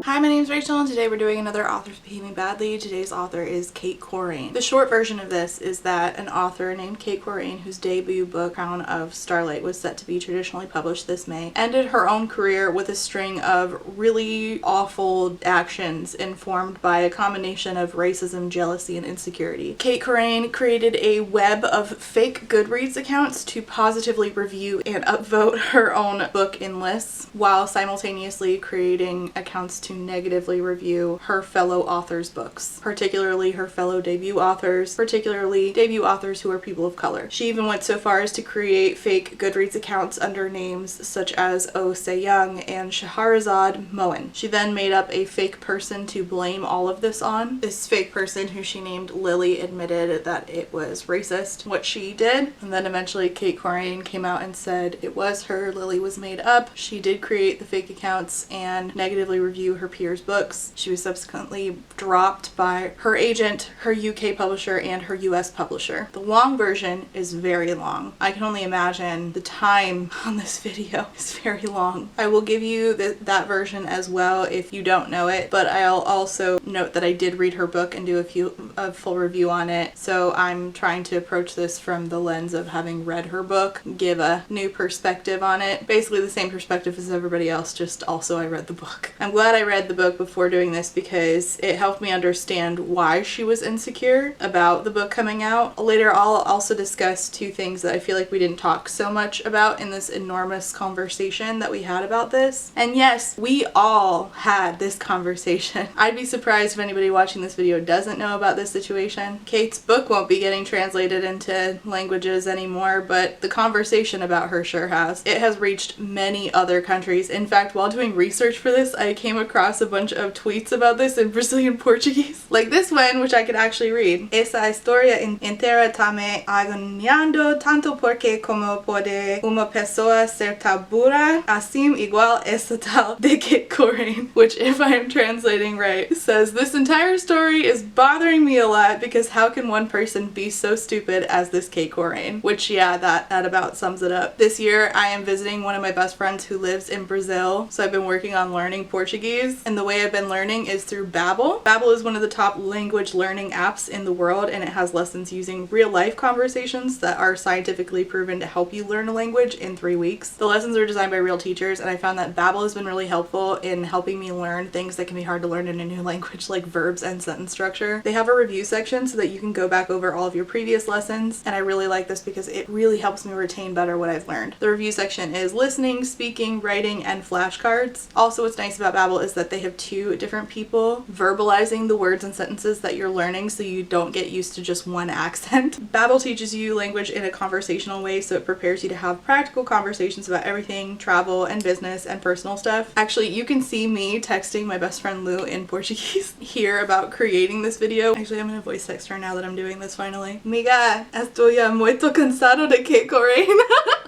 Hi, my name is Rachel and today we're doing another Authors Behaving Badly. Today's author is Cait Corrain. The short version of this is that an author named Cait Corrain, whose debut book Crown of Starlight was set to be traditionally published this May, ended her own career with a string of really awful actions informed by a combination of racism, jealousy, and insecurity. Cait Corrain created a web of fake Goodreads accounts to positively review and upvote her own book in lists, while simultaneously creating accounts to negatively review her fellow authors' books, particularly her fellow debut authors, particularly debut authors who are people of color. She even went so far as to create fake Goodreads accounts under names such as Oh Se Young and Shahrazad Moen. She then made up a fake person to blame all of this on. This fake person, who she named Lily, admitted that it was racist what she did, and then eventually Cait Corrain came out and said it was her, Lily was made up. She did create the fake accounts and negatively review her peers' books. She was subsequently dropped by her agent, her UK publisher, and her US publisher. The long version is very long. I can only imagine the time on this video is very long. I will give you that version as well if you don't know it, but I'll also note that I did read her book and do a full review on it, so I'm trying to approach this from the lens of having read her book, give a new perspective on it. Basically the same perspective as everybody else, just also I read the book. I'm glad I read the book before doing this because it helped me understand why she was insecure about the book coming out. Later I'll also discuss two things that I feel like we didn't talk so much about in this enormous conversation that we had about this. And yes, we all had this conversation. I'd be surprised if anybody watching this video doesn't know about this situation. Cait's book won't be getting translated into languages anymore, but the conversation about her sure has. It has reached many other countries. In fact, while doing research for this, I came across a bunch of tweets about this in Brazilian Portuguese. Like this one, which I could actually read. Essa historia inteira tá me agoniando tanto porque como pode uma pessoa ser tabura assim igual essa tal de Cait Corrain, which, if I am translating right, says this entire story is bothering me a lot because how can one person be so stupid as this Cait Corrain? Which, yeah, that about sums it up. This year I am visiting one of my best friends who lives in Brazil, so I've been working on learning Portuguese, and the way I've been learning is through Babbel. Babbel is one of the top language learning apps in the world, and it has lessons using real life conversations that are scientifically proven to help you learn a language in 3 weeks. The lessons are designed by real teachers, and I found that Babbel has been really helpful in helping me learn things that can be hard to learn in a new language, like verbs and sentence structure. They have a review section so that you can go back over all of your previous lessons, and I really like this because it really helps me retain better what I've learned. The review section is listening, speaking, writing, and flashcards. Also, what's nice about Babbel is that they have two different people verbalizing the words and sentences that you're learning, so you don't get used to just one accent. Babbel teaches you language in a conversational way, so it prepares you to have practical conversations about everything, travel and business and personal stuff. Actually, you can see me texting my best friend Lou in Portuguese here about creating this video. Actually, I'm gonna voice text her now that I'm doing this finally. Amiga, estoy muito cansado de Cait Corrain.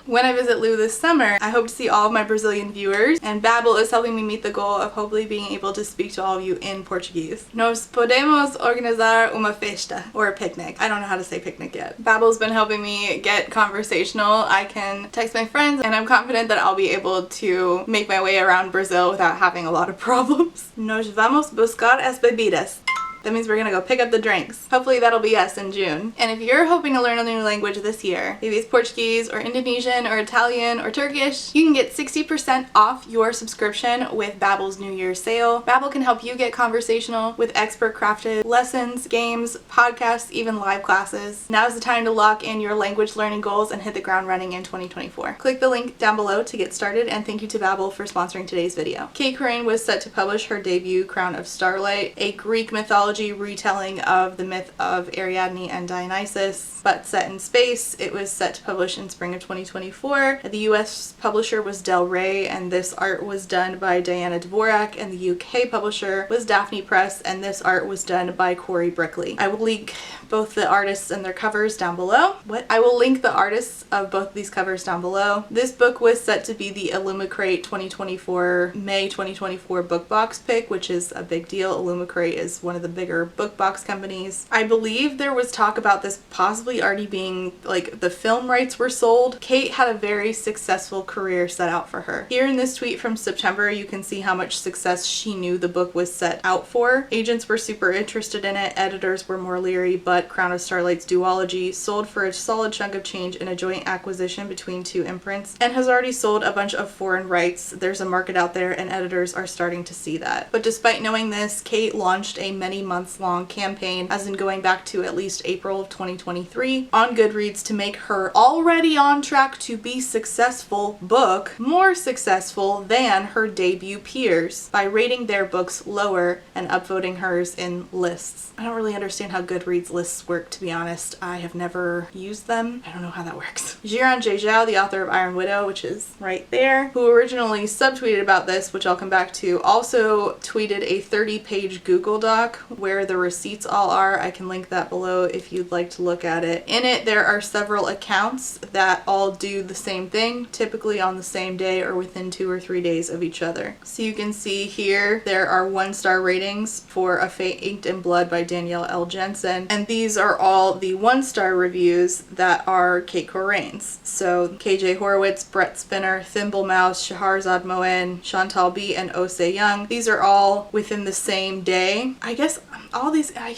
When I visit Lou this summer, I hope to see all of my Brazilian viewers, and Babbel is helping me meet the goal of hopefully being able to speak to all of you in Portuguese. Nos podemos organizar uma festa, or a picnic. I don't know how to say picnic yet. Babbel's been helping me get conversational. I can text my friends, and I'm confident that I'll be able to make my way around Brazil without having a lot of problems. Nos vamos buscar as bebidas. That means we're gonna go pick up the drinks. Hopefully that'll be us in June. And if you're hoping to learn a new language this year, maybe it's Portuguese or Indonesian or Italian or Turkish, you can get 60% off your subscription with Babbel's New Year's sale. Babbel can help you get conversational with expert crafted lessons, games, podcasts, even live classes. Now's the time to lock in your language learning goals and hit the ground running in 2024. Click the link down below to get started, and thank you to Babbel for sponsoring today's video. Cait Corrain was set to publish her debut Crown of Starlight, a Greek mythology retelling of the myth of Ariadne and Dionysus, but set in space. It was set to publish in spring of 2024. The US publisher was Del Rey, and this art was done by Diana Dvorak, and the UK publisher was Daphne Press, and this art was done by Corey Brickley. I will link both the artists and their covers down below. I will link the artists of both these covers down below. This book was set to be the Illumicrate 2024, May 2024 book box pick, which is a big deal. Illumicrate is one of the bigger book box companies. I believe there was talk about this possibly already being, like, the film rights were sold. Cait had a very successful career set out for her. Here in this tweet from September, you can see how much success she knew the book was set out for. Agents were super interested in it, editors were more leery, but Crown of Starlight's duology sold for a solid chunk of change in a joint acquisition between two imprints and has already sold a bunch of foreign rights. There's a market out there and editors are starting to see that. But despite knowing this, Cait launched a many months long campaign, as in going back to at least April of 2023, on Goodreads to make her already on track to be successful book more successful than her debut peers by rating their books lower and upvoting hers in lists. I don't really understand how Goodreads lists work, to be honest. I have never used them. I don't know how that works. Jiran J. Zhao, the author of Iron Widow, which is right there, who originally subtweeted about this, which I'll come back to, also tweeted a 30-page Google Doc where the receipts all are. I can link that below if you'd like to look at it. In it, there are several accounts that all do the same thing, typically on the same day or within 2 or 3 days of each other. So you can see here there are 1-star ratings for A Fate Inked in Blood by Danielle L Jensen, and these are all the 1-star reviews that are Cait Corrain's. So KJ Horowitz, Brett Spinner, Thimble Mouse, Shahrazad Moen, Chantal B, and Ose Young. These are all within the same day. I guess all these, I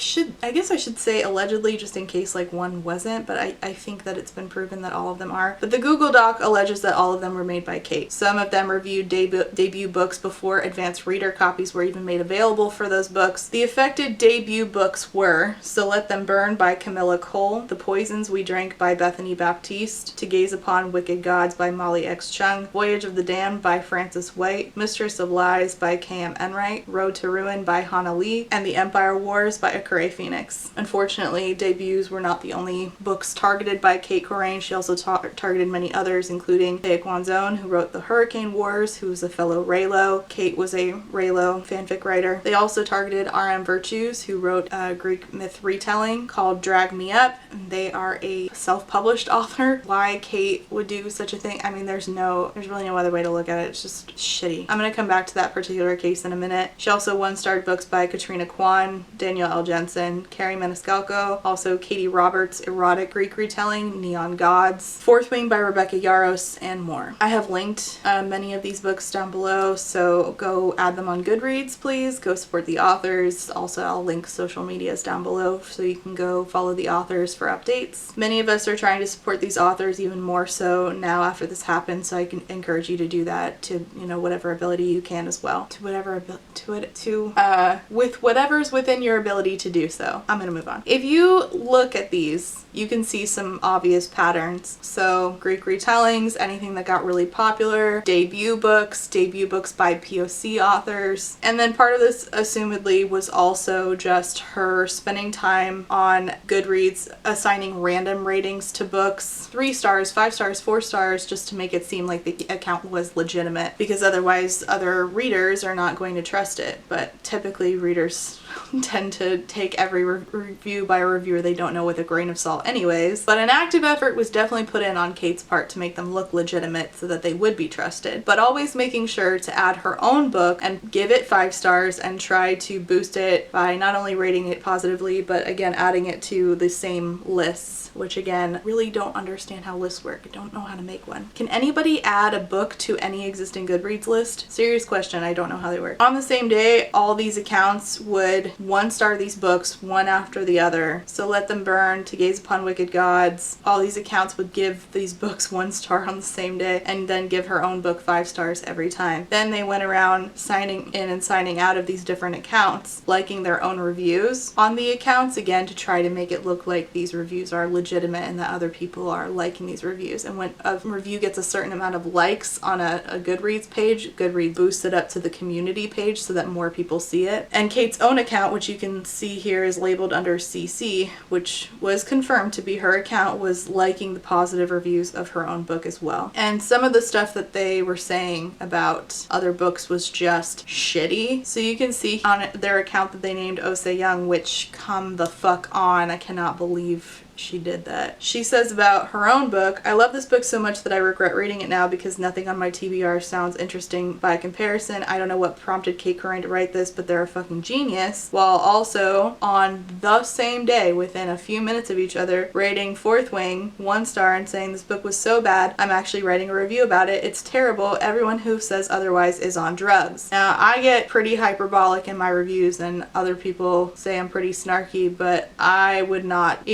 guess I should say allegedly, just in case like one wasn't, but I think that it's been proven that all of them are. But the Google Doc alleges that all of them were made by Cait. Some of them reviewed debut books before advanced reader copies were even made available for those books. The affected debut books were So Let Them Burn by Kamilah Cole, The Poisons We Drank by Bethany Baptiste, To Gaze Upon Wicked Gods by Molly X Chang, Voyage of the Damned by Frances White, Mistress of Lies by K.M. Enright, Road to Ruin by Hana Lee, and The Empire Wars by Akure Phenix. Unfortunately, debuts were not the only books targeted by Cait Corrain. She also targeted many others, including Thea Guanzon, who wrote The Hurricane Wars, who was a fellow Raylo. Cait was a Raylo fanfic writer. They also targeted R.M. Virtues, who wrote a Greek myth retelling called Drag Me Up. They are a self-published author. Why Cait would do such a thing, I mean, there's really no other way to look at it. It's just shitty. I'm gonna come back to that particular case in a minute. She also 1-starred books by Katrina Kwan, Danielle L Jensen, Carrie Maniscalco, also Katie Roberts' erotic Greek retelling, Neon Gods, Fourth Wing by Rebecca Yaros, and more. I have linked many of these books down below, so go add them on Goodreads, please. Go support the authors. Also, I'll link social medias down below so you can go follow the authors for updates. Many of us are trying to support these authors even more so now after this happened, so I can encourage you to do that to, you know, whatever ability you can as well. With whatever's within your ability to do so. I'm gonna move on. If you look at these, you can see some obvious patterns. So Greek retellings, anything that got really popular, debut books by POC authors, and then part of this assumedly was also just her spending time on Goodreads assigning random ratings to books, 3 stars, 5 stars, 4 stars, just to make it seem like the account was legitimate, because otherwise other readers are not going to trust it. But typically readers tend to take every review by a reviewer they don't know with a grain of salt anyways. But an active effort was definitely put in on Cait's part to make them look legitimate so that they would be trusted, but always making sure to add her own book and give it 5 stars and try to boost it by not only rating it positively, but again adding it to the same lists, which again, really don't understand how lists work. I don't know how to make one. Can anybody add a book to any existing Goodreads list? Serious question, I don't know how they work. On the same day, all these accounts would 1-star these books one after the other. So Let Them Burn, To Gaze Upon Wicked Gods, all these accounts would give these books 1 star on the same day and then give her own book 5 stars every time. Then they went around signing in and signing out of these different accounts, liking their own reviews on the accounts, again to try to make it look like these reviews are legitimate and that other people are liking these reviews. And when a review gets a certain amount of likes on a Goodreads page, Goodreads boosts it up to the community page so that more people see it. And Cait's own account, which you can see here is labeled under CC, which was confirmed to be her account, was liking the positive reviews of her own book as well. And some of the stuff that they were saying about other books was just shitty. So you can see on their account that they named Ose Young, which come the fuck on, I cannot believe she did that. She says about her own book, I love this book so much that I regret reading it now because nothing on my TBR sounds interesting by comparison. I don't know what prompted Cait Corrain to write this, but they're a fucking genius. While also on the same day, within a few minutes of each other, rating Fourth Wing 1 star and saying this book was so bad, I'm actually writing a review about it. It's terrible. Everyone who says otherwise is on drugs. Now, I get pretty hyperbolic in my reviews and other people say I'm pretty snarky, but I would not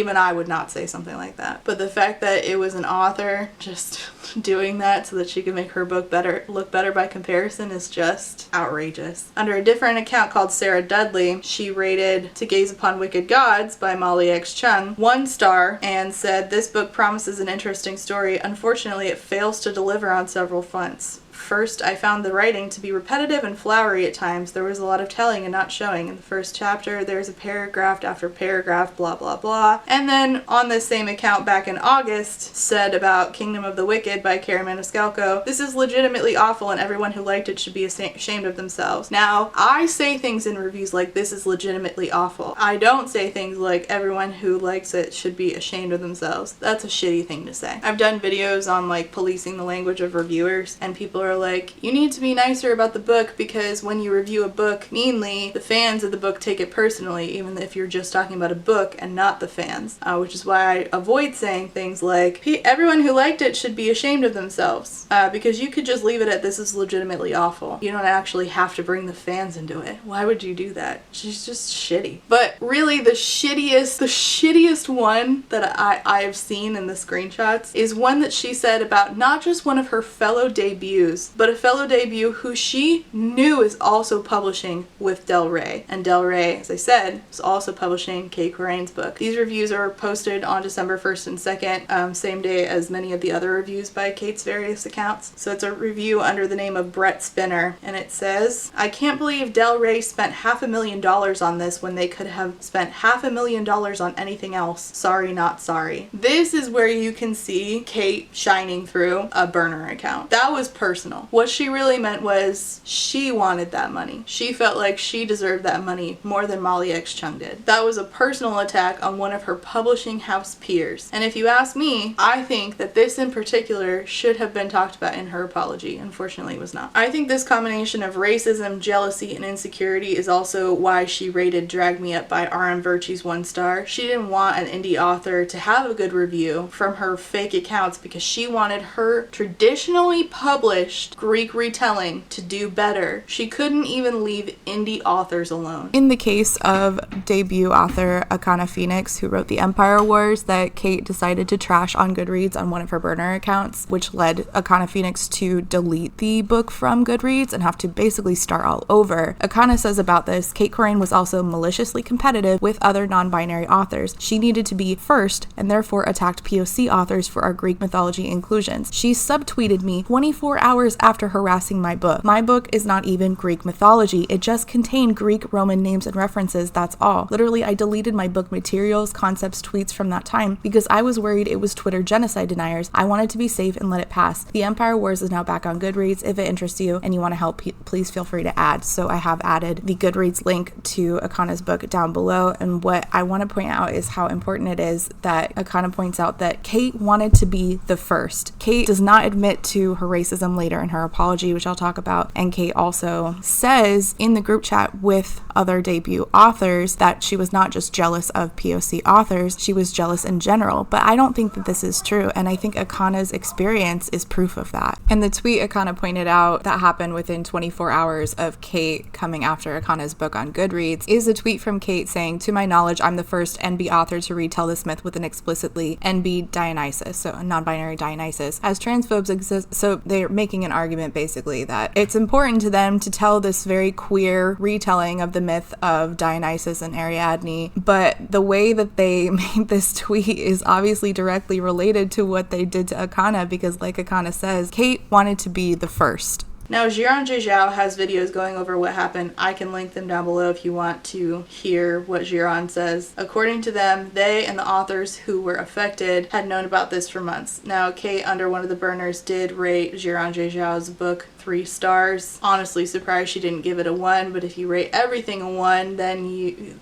say something like that. But the fact that it was an author just doing that so that she could make her book look better by comparison is just outrageous. Under a different account called Sarah Dudley, she rated To Gaze Upon Wicked Gods by Molly X Chang 1 star and said, this book promises an interesting story. Unfortunately, it fails to deliver on several fronts. First, I found the writing to be repetitive and flowery at times. There was a lot of telling and not showing. In the first chapter, there's a paragraph after paragraph, blah, blah, blah. And then on this same account back in August, said about Kingdom of the Wicked by Carrie Maniscalco, this is legitimately awful and everyone who liked it should be ashamed of themselves. Now, I say things in reviews like this is legitimately awful. I don't say things like everyone who likes it should be ashamed of themselves. That's a shitty thing to say. I've done videos on like policing the language of reviewers, and people are like, you need to be nicer about the book because when you review a book meanly, the fans of the book take it personally, even if you're just talking about a book and not the fans, which is why I avoid saying things like, everyone who liked it should be ashamed of themselves, because you could just leave it at this is legitimately awful. You don't actually have to bring the fans into it. Why would you do that? She's just shitty. But really the shittiest one that I have seen in the screenshots is one that she said about not just one of her fellow debuts, but a fellow debut who she knew is also publishing with Del Rey. And Del Rey, as I said, is also publishing Cait Corrain's book. These reviews are posted on December 1st and 2nd, same day as many of the other reviews by Cait's various accounts. So it's a review under the name of Brett Spinner, and it says, I can't believe Del Rey spent $500,000 on this when they could have spent $500,000 on anything else. Sorry, not sorry. This is where you can see Cait shining through a burner account. That was personal. What she really meant was she wanted that money. She felt like she deserved that money more than Molly X Chang did. That was a personal attack on one of her publishing house peers. And if you ask me, I think that this in particular should have been talked about in her apology. Unfortunately, it was not. I think this combination of racism, jealousy, and insecurity is also why she rated Drag Me Up by R.M. Virtue's 1 star. She didn't want an indie author to have a good review from her fake accounts because she wanted her traditionally published Greek retelling to do better. She couldn't even leave indie authors alone. In the case of debut author Akure Phenix, who wrote The Empire Wars, that Cait decided to trash on Goodreads on one of her burner accounts, which led Akure Phenix to delete the book from Goodreads and have to basically start all over. Akane says about this, Cait Corrain was also maliciously competitive with other non-binary authors. She needed to be first and therefore attacked POC authors for our Greek mythology inclusions. She subtweeted me 24 hours after harassing my book. My book is not even Greek mythology. It just contained Greek Roman names and references, that's all. Literally, I deleted my book materials, concepts, tweets from that time because I was worried it was Twitter genocide deniers. I wanted to be safe and let it pass. The Empire Wars is now back on Goodreads. If it interests you and you want to help, please feel free to add. So I have added the Goodreads link to Akane's book down below, and what I want to point out is how important it is that Akane points out that Cait wanted to be the first. Cait does not admit to her racism later in her apology, which I'll talk about, and Cait also says in the group chat with other debut authors that she was not just jealous of POC authors, she was jealous in general. But I don't think that this is true, and I think Akane's experience is proof of that. And the tweet Akane pointed out that happened within 24 hours of Cait coming after Akane's book on Goodreads is a tweet from Cait saying, to my knowledge, I'm the first NB author to retell this myth with an explicitly NB Dionysus, so a non-binary Dionysus, as transphobes exist. So they're making an argument basically that it's important to them to tell this very queer retelling of the myth of Dionysus and Ariadne, but the way that they made this tweet is obviously directly related to what they did to Akane, because like Akane says, Cait wanted to be the first. Now, Jiran Zhejiao has videos going over what happened. I can link them down below if you want to hear what Jiran says. According to them, they and the authors who were affected had known about this for months. Now, Cait, under one of the burners, did rate Jiran Zhejiao's book 3 stars. Honestly, surprised she didn't give it a 1, but if you rate everything a 1, then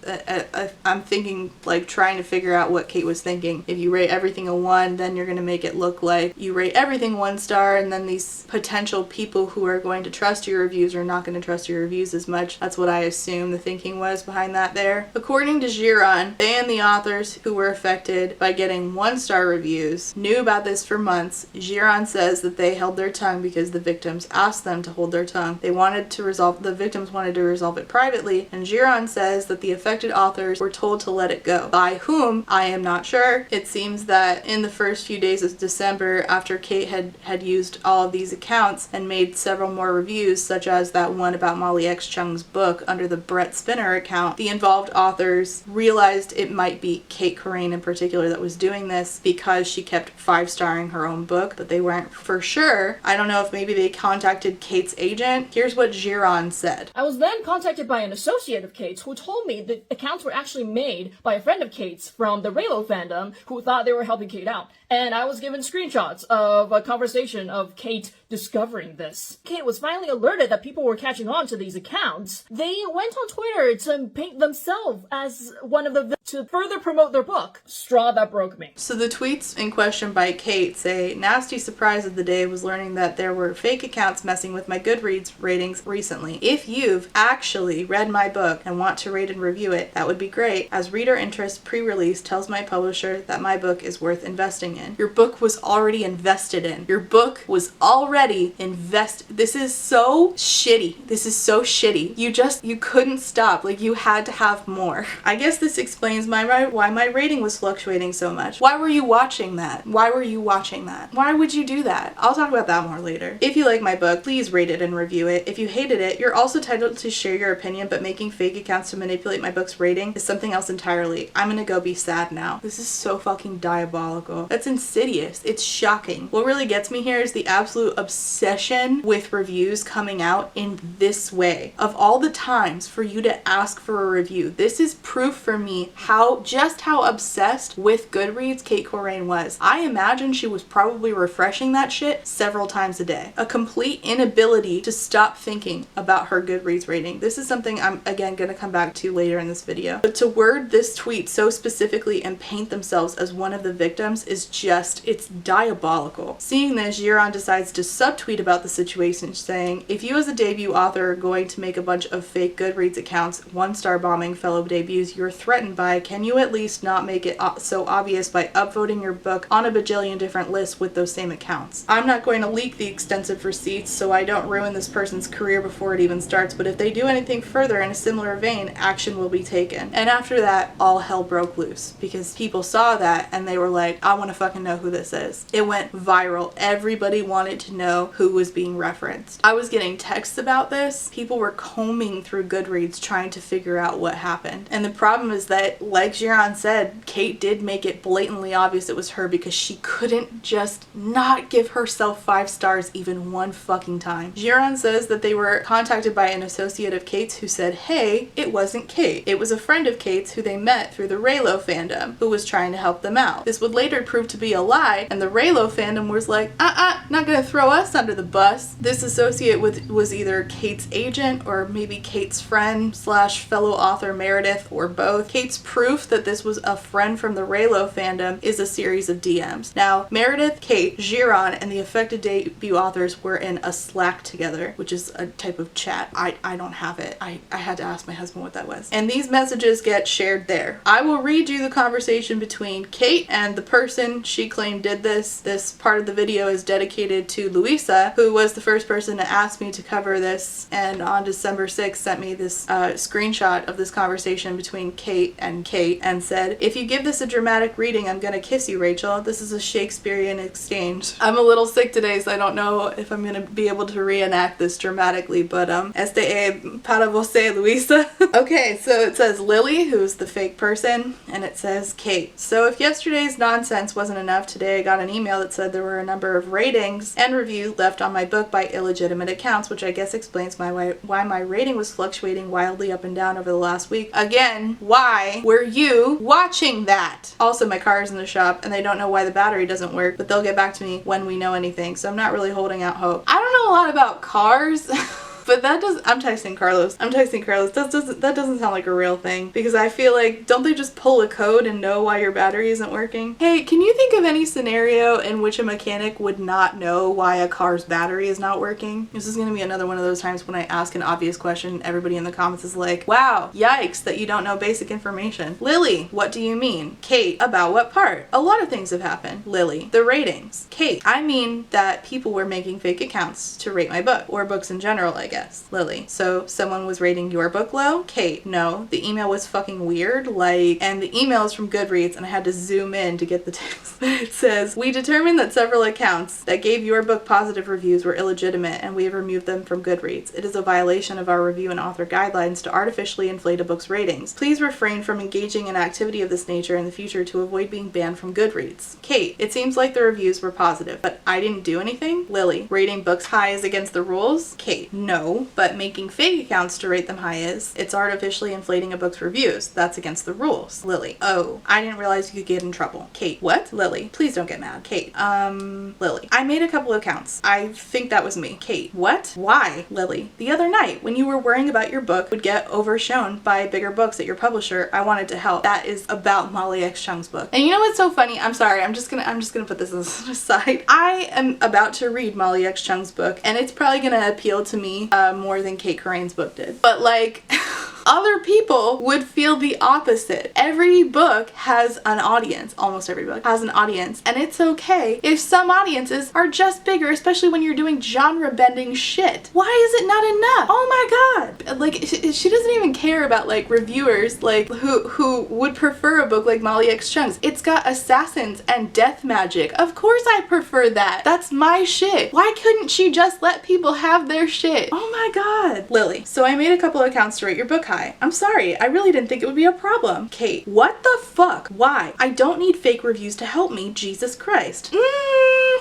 I'm thinking, like, trying to figure out what Cait was thinking. If you rate everything a 1, then you're gonna make it look like you rate everything 1 star, and then these potential people who are going to trust your reviews are not going to trust your reviews as much. That's what I assume the thinking was behind that there. According to Jiran, they and the authors who were affected by getting 1-star reviews knew about this for months. Jiran says that they held their tongue because the victims asked them to hold their tongue. The victims wanted to resolve it privately, and Jiran says that the affected authors were told to let it go. By whom? I am not sure. It seems that in the first few days of December, after Cait had used all of these accounts and made several more reviews, such as that one about Molly X Chang's book under the Brett Spinner account, the involved authors realized it might be Cait Corrain in particular that was doing this because she kept 5-starring her own book, but they weren't for sure. I don't know if maybe they contacted Cait's agent. Here's what Jiran said. I was then contacted by an associate of Cait's who told me the accounts were actually made by a friend of Cait's from the Raylo fandom who thought they were helping Cait out. And I was given screenshots of a conversation of Cait discovering this. Cait was finally alerted that people were catching on to these accounts. They went on Twitter to paint themselves as one of the to further promote their book. Straw that broke me. So the tweets in question by Cait say, nasty surprise of the day was learning that there were fake accounts messing with my Goodreads ratings recently. If you've actually read my book and want to rate and review it, that would be great, as reader interest pre-release tells my publisher that my book is worth investing in. Your book was already invested in. Your book was already invested. This is so shitty. This is so shitty. You couldn't stop. Like, you had to have more. I guess this explains why my rating was fluctuating so much. Why were you watching that? Why were you watching that? Why would you do that? I'll talk about that more later. If you like my book, please rate it and review it. If you hated it, you're also entitled to share your opinion, but making fake accounts to manipulate my book's rating is something else entirely. I'm gonna go be sad now. This is so fucking diabolical. That's insidious. It's shocking. What really gets me here is the absolute obsession with reviews coming out in this way. Of all the times for you to ask for a review, this is proof for me just how obsessed with Goodreads Cait Corrain was. I imagine she was probably refreshing that shit several times a day. A complete inability to stop thinking about her Goodreads rating. This is something I'm again gonna come back to later in this video. But to word this tweet so specifically and paint themselves as one of the victims is just, it's diabolical. Seeing this, Jiran decides to subtweet about the situation, saying, if you as a debut author are going to make a bunch of fake Goodreads accounts 1-star bombing fellow debuts you're threatened by, can you at least not make it so obvious by upvoting your book on a bajillion different lists with those same accounts? I'm not going to leak the extensive receipts so I don't ruin this person's career before it even starts, but if they do anything further in a similar vein, action will be taken. And after that, all hell broke loose because people saw that and they were like, I want to fucking know who this is. It went viral. Everybody wanted to know who was being referenced. I was getting texts about this. People were combing through Goodreads trying to figure out what happened. And the problem is that, like Jiran said, Cait did make it blatantly obvious it was her because she couldn't just not give herself 5 stars even one fucking time. Jiran says that they were contacted by an associate of Cait's who said, hey, it wasn't Cait. It was a friend of Cait's who they met through the Raylo fandom who was trying to help them out. This would later prove to be a lie, and the Raylo fandom was like, not gonna throw us under the bus. This associate was either Cait's agent or maybe Cait's friend / fellow author Meredith, or both. Cait's proof that this was a friend from the Raylo fandom is a series of DMs. Now, Meredith, Cait, Jiran, and the affected debut authors were in a Slack together, which is a type of chat. I don't have it. I had to ask my husband what that was. And these messages get shared there. I will read you the conversation between Cait and the person she claimed did this. This part of the video is dedicated to Louisa, who was the first person to ask me to cover this, and on December 6th sent me this screenshot of this conversation between Cait and said, if you give this a dramatic reading, I'm gonna kiss you, Rachel. This is a Shakespearean exchange. I'm a little sick today, so I don't know if I'm gonna be able to reenact this dramatically, but para você, Louisa. Okay, so it says Lily, who's the fake person, and it says Cait. So if yesterday's nonsense wasn't wasn't enough, today I got an email that said there were a number of ratings and reviews left on my book by illegitimate accounts, which I guess explains why my rating was fluctuating wildly up and down over the last week. Again, why were you watching that? Also, my car is in the shop and they don't know why the battery doesn't work, but they'll get back to me when we know anything, so I'm not really holding out hope. I don't know a lot about cars. But I'm texting Carlos. That doesn't sound like a real thing, because I feel like, don't they just pull a code and know why your battery isn't working? Hey, can you think of any scenario in which a mechanic would not know why a car's battery is not working? This is gonna be another one of those times when I ask an obvious question, everybody in the comments is like, wow, yikes that you don't know basic information. Lily, what do you mean? Cait, about what part? A lot of things have happened. Lily, the ratings. Cait, I mean that people were making fake accounts to rate my book, or books in general, I guess. Lily, so someone was rating your book low? Cait, no, the email was fucking weird, and the email is from Goodreads and I had to zoom in to get the text. It says, we determined that several accounts that gave your book positive reviews were illegitimate and we have removed them from Goodreads. It is a violation of our review and author guidelines to artificially inflate a book's ratings. Please refrain from engaging in activity of this nature in the future to avoid being banned from Goodreads. Cait, it seems like the reviews were positive, but I didn't do anything? Lily, rating books high is against the rules? Cait, no. But making fake accounts to rate them high is. It's artificially inflating a book's reviews. That's against the rules. Lily, oh, I didn't realize you could get in trouble. Cait, what? Lily, please don't get mad. Cait, Lily, I made a couple of accounts. I think that was me. Cait, what? Why? Lily, the other night when you were worrying about your book would get overshown by bigger books at your publisher, I wanted to help. That is about Molly X Chang's book. And you know what's so funny? I'm sorry, I'm just gonna put this aside. I am about to read Molly X Chang's book and it's probably gonna appeal to me more than Cait Corrain's book did. But like, other people would feel the opposite. Every book has an audience. Almost every book has an audience. And it's okay if some audiences are just bigger, especially when you're doing genre-bending shit. Why is it not enough? Oh my god. Like, she doesn't even care about like reviewers like who would prefer a book like Molly X Chang's. It's got assassins and death magic. Of course I prefer that. That's my shit. Why couldn't she just let people have their shit? Oh my god. Lily, so I made a couple of accounts to rate your book high. I'm sorry, I really didn't think it would be a problem. Cait, what the fuck? Why? I don't need fake reviews to help me, Jesus Christ.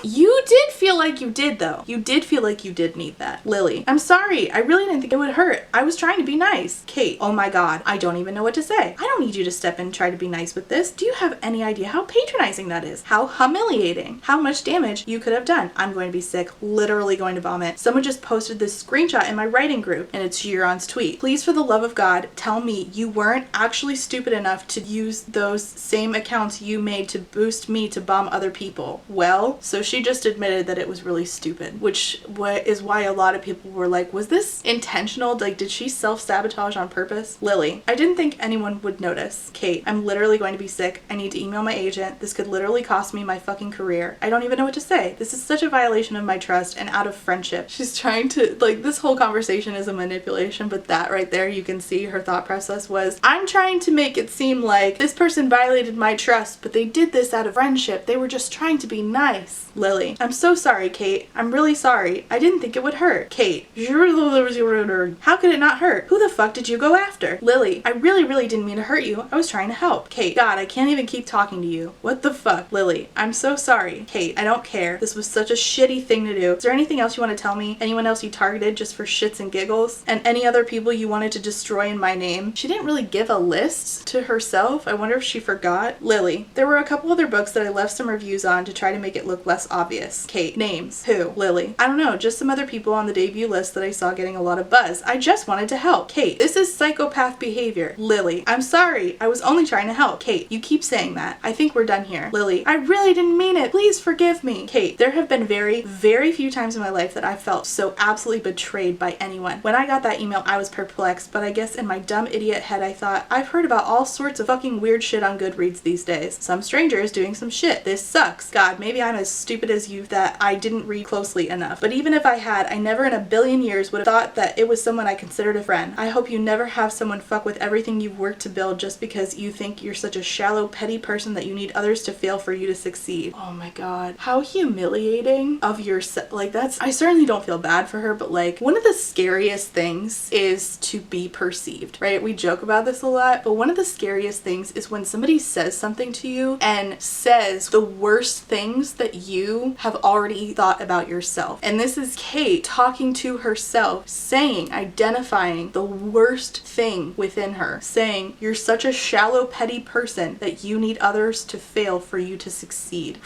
You did feel like you did though. You did feel like you did need that. Lily, I'm sorry, I really didn't think it would hurt. I was trying to be nice. Cait, oh my god, I don't even know what to say. I don't need you to step in and try to be nice with this. Do you have any idea how patronizing that is? How humiliating? How much damage you could have done? I'm going to be sick, literally going to vomit. Someone just posted this screenshot in my writing group and it's Giron's tweet. Please, for the love of God, tell me you weren't actually stupid enough to use those same accounts you made to boost me to bomb other people. Well, so she just admitted that it was really stupid, which is why a lot of people were like, was this intentional? Like, did she self-sabotage on purpose? Lily, I didn't think anyone would notice. Cait, I'm literally going to be sick. I need to email my agent. This could literally cost me my fucking career. I don't even know what to say. This is such a violation of my trust and out of friendship. She's trying to, like, this whole conversation is a manipulation, but that right there, you can see her thought process was, I'm trying to make it seem like this person violated my trust, but they did this out of friendship. They were just trying to be nice. Lily, I'm so sorry, Cait. I'm really sorry. I didn't think it would hurt. Cait, how could it not hurt? Who the fuck did you go after? Lily, I really didn't mean to hurt you. I was trying to help. Cait, God, I can't even keep talking to you. What the fuck? Lily, I'm so sorry. Cait, I don't care. This was such a shitty thing to do. Is there anything else you want to tell me? Anyone else you targeted just for shits and giggles? And any other people you wanted to destroy in my name? She didn't really give a list to herself. I wonder if she forgot. Lily, there were a couple other books that I left some reviews on to try to make it look less obvious. Cait, names. Who? Lily, I don't know, just some other people on the debut list that I saw getting a lot of buzz. I just wanted to help. Cait, this is psychopath behavior. Lily, I'm sorry. I was only trying to help. Cait, you keep saying that. I think we're done here. Lily, I really didn't mean it. Please forgive me. Cait, there have been very few times in my life that I felt so absolutely betrayed by anyone. When I got that email, I was perplexed, but I guess in my dumb idiot head, I thought, I've heard about all sorts of fucking weird shit on Goodreads these days. Some strangers doing some shit. This sucks. God, maybe I'm as stupid as you that I didn't read closely enough. But even if I had, I never in a billion years would have thought that it was someone I considered a friend. I hope you never have someone fuck with everything you've worked to build just because you think you're such a shallow, petty person that you need others to fail for you to succeed. Oh my god. How humiliating of yourself. Like, that's, I certainly don't feel bad for her, but like, one of the scariest things is to be perceived perceived, right? We joke about this a lot, but one of the scariest things is when somebody says something to you and says the worst things that you have already thought about yourself. And this is Cait talking to herself, saying, identifying the worst thing within her, saying, you're such a shallow, petty person that you need others to fail for you to succeed.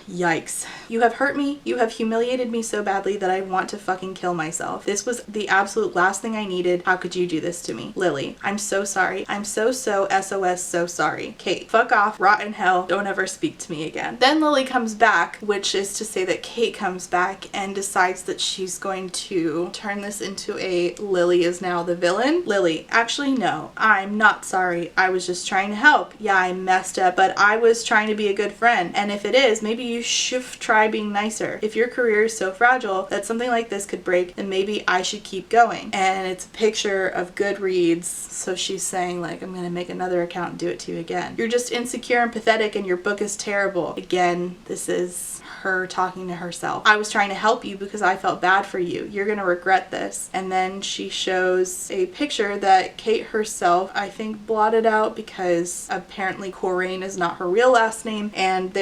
Yikes. You have hurt me. You have humiliated me so badly that I want to fucking kill myself. This was the absolute last thing I needed. How could you do this to me? Lily, I'm so sorry. I'm so SOS so sorry. Cait, fuck off, rot in hell, don't ever speak to me again. Then Lily comes back, which is to say that Cait comes back and decides that she's going to turn this into a Lily is now the villain. Lily, actually no, I'm not sorry. I was just trying to help. Yeah, I messed up, but I was trying to be a good friend. And if it is, maybe you should try being nicer. If your career is so fragile that something like this could break, then maybe I should keep going. And it's a picture of Goodreads. So she's saying like, I'm gonna make another account and do it to you again. You're just insecure and pathetic and your book is terrible. Again, this is her talking to herself. I was trying to help you because I felt bad for you. You're gonna regret this. And then she shows a picture that Cait herself, I think, blotted out because apparently Corrain is not her real last name, and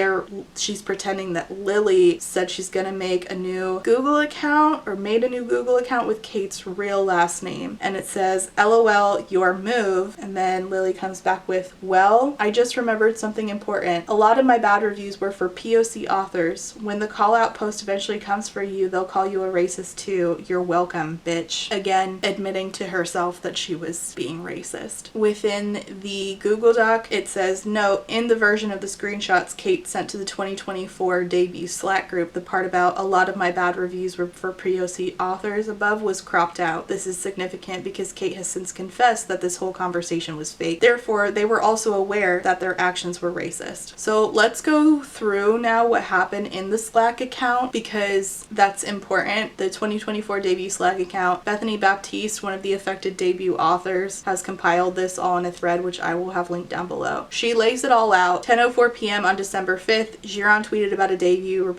she's pretending that Lily said she's gonna make a new Google account or made a new Google account with Cait's real last name. And it says, LOL, your move. And then Lily comes back with, well, I just remembered something important. A lot of my bad reviews were for POC authors. When the call out post eventually comes for you, they'll call you a racist too. You're welcome, bitch. Again, admitting to herself that she was being racist. Within the Google Doc, it says, note, in the version of the screenshots Cait sent to the 2024 debut Slack group, the part about a lot of my bad reviews were for POC authors above was cropped out. This is significant because Cait has since confessed that this whole conversation was fake. Therefore, they were also aware that their actions were racist. So let's go through now what happened in the Slack account because that's important. The 2024 debut Slack account, Bethany Baptiste, one of the affected debut authors, has compiled this all in a thread, which I will have linked down below. She lays it all out. 10:04 p.m. on December 5th, Giron tweeted about a review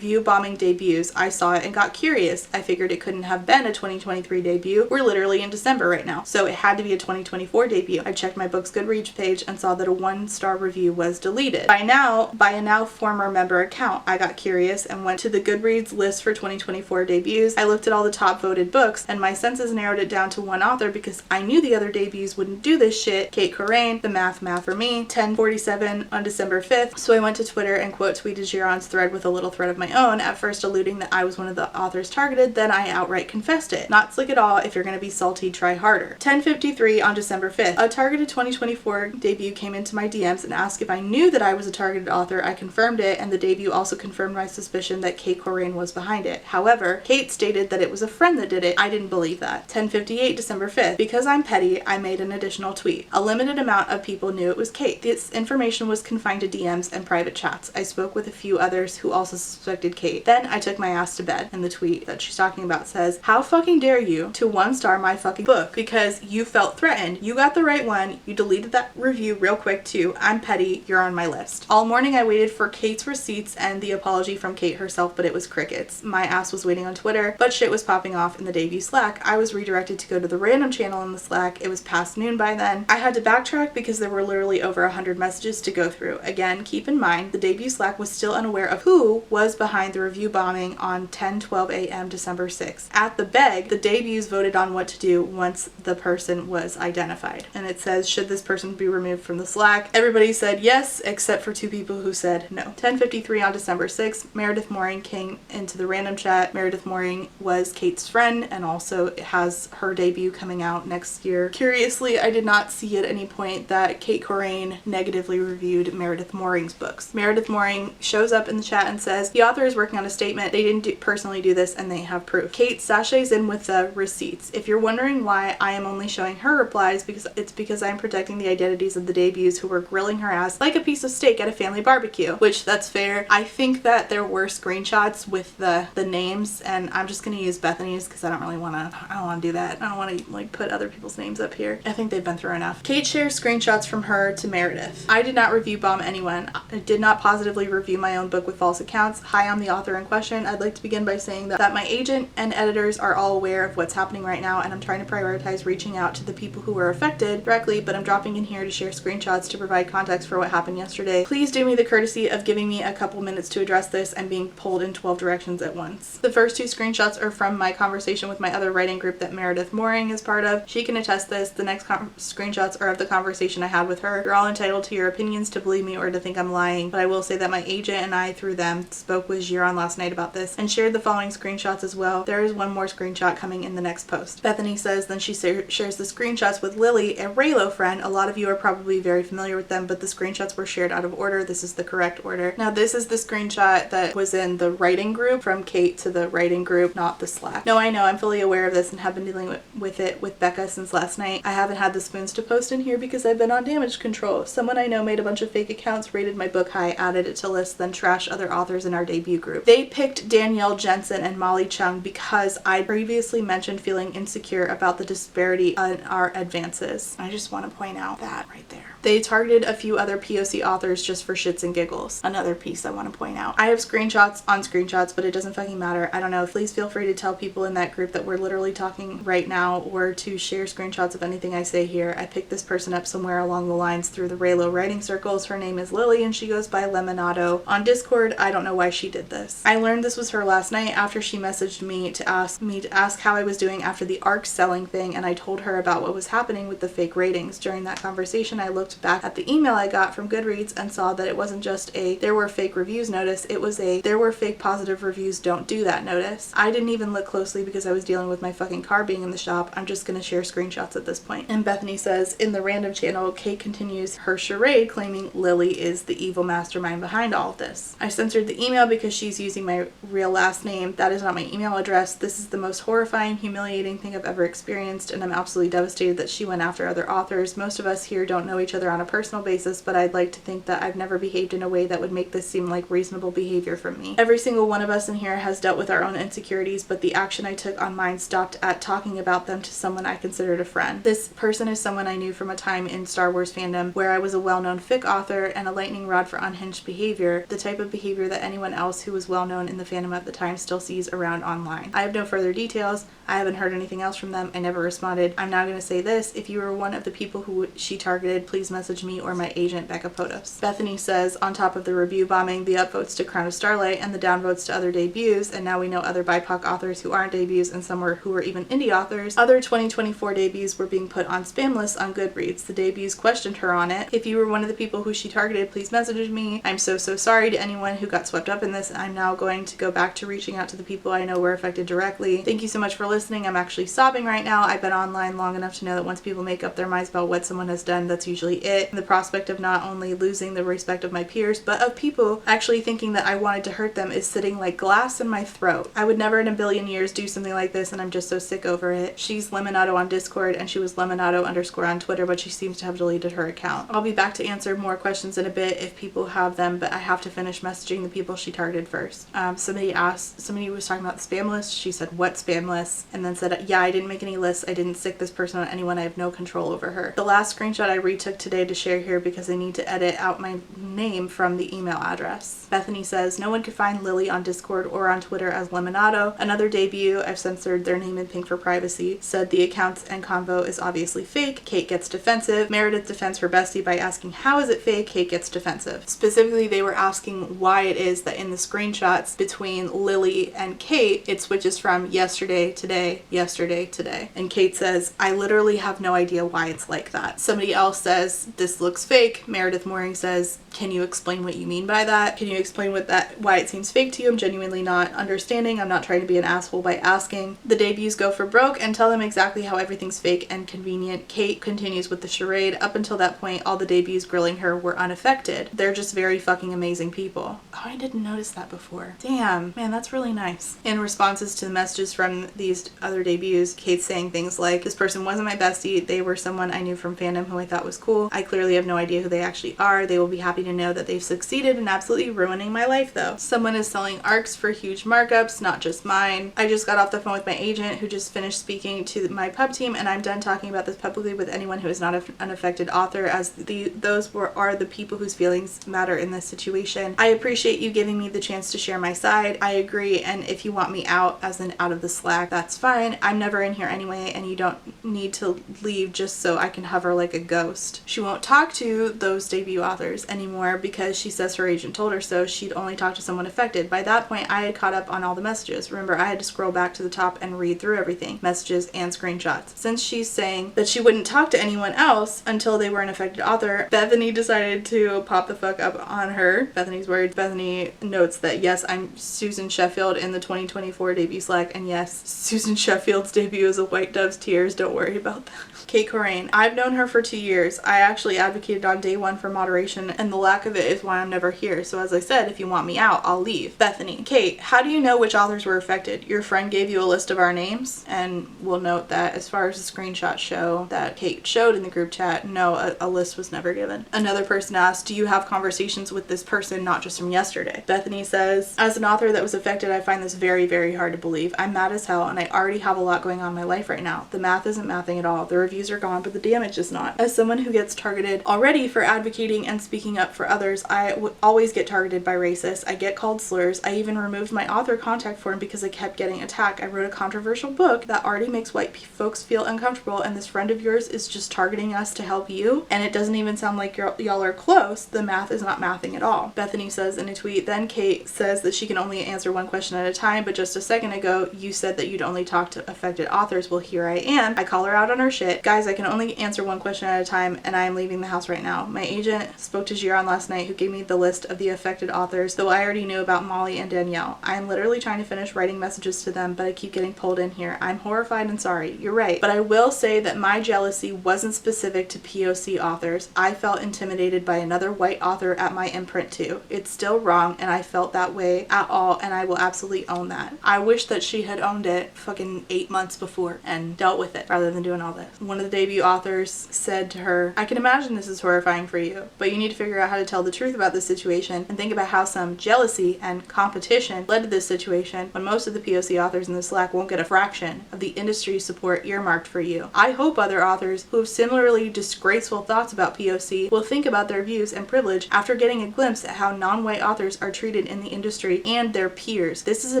bombing debuts. I saw it and got curious. I figured it couldn't have been a 2023 debut. We're literally in December right now, so it had to be a 2024 debut. I checked my book's Goodreads page and saw that a 1-star review was deleted. By a now former member account, I got curious and went to the Goodreads list for 2024 debuts. I looked at all the top voted books and my senses narrowed it down to one author because I knew the other debuts wouldn't do this shit. Cait Corrain, The Math for Me, 10:47 on December 5th. So I went to Twitter and quote tweeted Giron's thread with a little thread of my own, at first alluding that I was one of the authors targeted, then I outright confessed it. Not slick at all. If you're gonna be salty, try harder. 10:53 on December 5th. A targeted 2024 debut came into my DMs and asked if I knew that I was a targeted author. I confirmed it, and the debut also confirmed my suspicion that Cait Corrain was behind it. However, Cait stated that it was a friend that did it. I didn't believe that. 10:58 December 5th. Because I'm petty, I made an additional tweet. A limited amount of people knew it was Cait. This information was confined to DMs and private chats. I spoke with a few others who also suspected Cait. Then I took my ass to bed. And the tweet that she's talking about says, how fucking dare you to 1-star my fucking book because you felt threatened. You got the right one. You deleted that review real quick too. I'm petty. You're on my list. All morning I waited for Cait's receipts and the apology from Cait herself, but it was crickets. My ass was waiting on Twitter, but shit was popping off in the debut Slack. I was redirected to go to the random channel in the Slack. It was past noon by then. I had to backtrack because there were literally over 100 messages to go through. Again, keep in mind, the debut Slack was still unaware of who was behind the review bombing on 10:12 a.m. December 6th. At the beg, the debuts voted on what to do once the person was identified. And it says, should this person be removed from the Slack? Everybody said yes, except for 2 people who said no. 10:53 on December 6th, Meredith Mooring came into the random chat. Meredith Mooring was Cait's friend and also has her debut coming out next year. Curiously, I did not see at any point that Cait Corrain negatively reviewed Meredith Mooring's books. Meredith Mooring shows up in the chat and says, the author is working on a statement. They didn't personally do this and they have proof. Cait sachets in with the receipts. If you're wondering why I am only showing her replies, because I'm protecting the identities of the debuts who were grilling her ass like a piece of steak at a family barbecue, which that's fair. I think that there were screenshots with the names, and I'm just gonna use Bethany's because I don't want to do that. I don't want to like put other people's names up here. I think they've been through enough. Cait shares screenshots from her to Meredith. I did not review bomb anyone. I did not positively review my own book with false accounts. Hi, I'm the author in question. I'd like to begin by saying that my agent and editors are all aware of what's happening right now, and I'm trying to prioritize reaching out to the people who were affected directly, but I'm dropping in here to share screenshots to provide context for what happened yesterday. Please do me the courtesy of giving me a couple minutes to address this and being pulled in 12 directions at once. The first two screenshots are from my conversation with my other writing group that Meredith Mooring is part of. She can attest this. The next screenshots are of the conversation I had with her. You're all entitled to your opinions, to believe me or to think I'm lying, but I will say that my agent and I, through them, spoke with Giron last night about this and shared the following screenshots as well. There is one more screenshot coming in the next post. Bethany says, then she shares the screenshots with Lily, a Raylo friend. A lot of you are probably very familiar with them, but the screenshots were shared out of order. This is the correct order. Now, this is the screenshot that was in the writing group from Cait to the writing group, not the Slack. No, I know, I'm fully aware of this and have been dealing with it with Becca since last night. I haven't had the spoons to post in here because I've been on damage control. Someone I know made a bunch of fake accounts, rated my book high, added it to lists, then trashed other authors in our debut group. They picked Danielle Jensen and Molly Chung because I previously mentioned feeling insecure about the disparity in our advances. I just want to point out that right there. They targeted a few other POC authors just for shits and giggles. Another piece I want to point out. I have screenshots on screenshots, but it doesn't fucking matter. I don't know. Please feel free to tell people in that group that we're literally talking right now, or to share screenshots of anything I say here. I picked this person up somewhere along the lines through the Raylo writing circles. Her name is Lily and she goes by Lemonado on Discord. I don't know why she did this. I learned this was her last night after she messaged me to ask how I was doing after the ARC selling thing, and I told her about what was happening with the fake ratings. During that conversation, I looked back at the email I got from Goodreads and saw that it wasn't just a there were fake reviews notice, it was a there were fake positive reviews, don't do that notice. I didn't even look closely because I was dealing with my fucking car being in the shop. I'm just gonna share screenshots at this point. And Bethany says, in the random channel, Cait continues her charade claiming Lily is the evil mastermind behind all of this. I censored the email because she's using my real last name. That is not my email address. This is the most horrifying, humiliating thing I've ever experienced, and I'm absolutely devastated that she went after other authors. Most of us here don't know each other on a personal basis, but I'd like to think that I've never behaved in a way that would make this seem like reasonable behavior from me. Every single one of us in here has dealt with our own insecurities, but the action I took on mine stopped at talking about them to someone I considered a friend. This person is someone I knew from a time in Star Wars fandom where I was a well-known fic author and a lightning rod for unhinged behavior, the type of behavior that anyone else who was well-known in the fandom at the time still sees around online. I have no further details. I haven't heard anything else from them. I never responded. I'm now going to say this. If you were one of the people who she targeted, please message me or my agent, Becca Potos. Bethany says, on top of the review bombing, the upvotes to Crown of Starlight and the downvotes to other debuts, and now we know other BIPOC authors who aren't debuts and some who were even indie authors, other 2024 debuts were being put on spam lists on Goodreads. The debuts questioned her on it. If you were one of the people who she targeted, please message me. I'm so sorry to anyone who got swept up in this. I'm now going to go back to reaching out to the people I know were affected directly. Thank you so much for listening. I'm actually sobbing right now. I've been online long enough to know that once people make up their minds about what someone has done, that's usually it. And the prospect of not only losing the respect of my peers, but of people actually thinking that I wanted to hurt them is sitting like glass in my throat. I would never in a billion years do something like this, and I'm just so sick over it. She's Lemonado on Discord, and she was Lemonado_ on Twitter, but she seems to have deleted her account. I'll be back to answer more questions in a bit if people have them, but I have to finish messaging the people she targeted first. Somebody was talking about the spam list. She said, what spam list? And then said, yeah, I didn't make any lists. I didn't stick this person on anyone. I have no control over her. The last screenshot I retook today to share here because I need to edit out my name from the email address. Bethany says, no one could find Lily on Discord or on Twitter as Lemonado. Another debut, I've censored their name in pink for privacy, said the accounts and convo is obviously fake. Cait gets defensive. Meredith defends her bestie by asking, how is it fake? Cait gets defensive. Specifically, they were asking why it is that in the screenshots between Lily and Cait, it switches from yesterday, today, yesterday, today. And Cait says, I literally have no idea why it's like that. Somebody else says, this looks fake. Meredith Mooring says, can you explain what you mean by that? Can you explain why it seems fake to you? I'm genuinely not understanding. I'm not trying to be an asshole by asking. The debuts go for broke and tell them exactly how everything's fake and convenient. Cait continues with the charade. Up until that point, all the debuts grilling her were unaffected. They're just very fucking amazing people. Oh, I didn't notice that before. Damn, man, that's really nice. In responses to the messages from these other debuts, Cait's saying things like, this person wasn't my bestie. They were someone I knew from fandom who I thought was cool. you. I clearly have no idea who they actually are. They will be happy to know that they've succeeded in absolutely ruining my life though. Someone is selling ARCs for huge markups, not just mine. I just got off the phone with my agent who just finished speaking to my pub team, and I'm done talking about this publicly with anyone who is not an affected author, as those are the people whose feelings matter in this situation. I appreciate you giving me the chance to share my side. I agree, and if you want me out, as in out of the Slack, that's fine. I'm never in here anyway, and you don't need to leave just so I can hover like a ghost. She won't talk to those debut authors anymore because she says her agent told her so. She'd only talk to someone affected. By that point, I had caught up on all the messages. Remember, I had to scroll back to the top and read through everything, messages and screenshots. Since she's saying that she wouldn't talk to anyone else until they were an affected author, Bethany decided to pop the fuck up on her. Bethany's words. Bethany notes that yes, I'm Susan Sheffield in the 2024 debut Slack, and yes, Susan Sheffield's debut is a White Dove's Tears. Don't worry about that. Cait Corrain. I've known her for 2 years. I actually advocated on day one for moderation, and the lack of it is why I'm never here. So as I said, if you want me out, I'll leave. Bethany. Cait, how do you know which authors were affected? Your friend gave you a list of our names? And we'll note that as far as the screenshots show that Cait showed in the group chat, no, a list was never given. Another person asked, do you have conversations with this person, not just from yesterday? Bethany says, as an author that was affected, I find this very, very hard to believe. I'm mad as hell, and I already have a lot going on in my life right now. The math isn't mathing at all. The reviews are gone, but the damage is not. As someone who gets targeted already for advocating and speaking up for others, I would always get targeted by racists. I get called slurs. I even removed my author contact form because I kept getting attacked. I wrote a controversial book that already makes white folks feel uncomfortable, and this friend of yours is just targeting us to help you, and it doesn't even sound like y'all are close. The math is not mathing at all. Bethany says in a tweet, then Cait says that she can only answer one question at a time, but just a second ago you said that you'd only talk to affected authors. Well, here I am. I call her out on her shit. Guys, I can only answer one question at a time, and I am leaving the house right now. My agent spoke to Giron last night, who gave me the list of the affected authors, though I already knew about Molly and Danielle. I am literally trying to finish writing messages to them, but I keep getting pulled in here. I'm horrified and sorry. You're right, but I will say that my jealousy wasn't specific to POC authors. I felt intimidated by another white author at my imprint too. It's still wrong, and I felt that way at all, and I will absolutely own that. I wish that she had owned it fucking 8 months before and dealt with it rather than doing all this. One of the debut authors said to her, I can imagine this is horrifying for you, but you need to figure out how to tell the truth about this situation and think about how some jealousy and competition led to this situation when most of the POC authors in the Slack won't get a fraction of the industry support earmarked for you. I hope other authors who have similarly disgraceful thoughts about POC will think about their views and privilege after getting a glimpse at how non-white authors are treated in the industry and their peers. This is a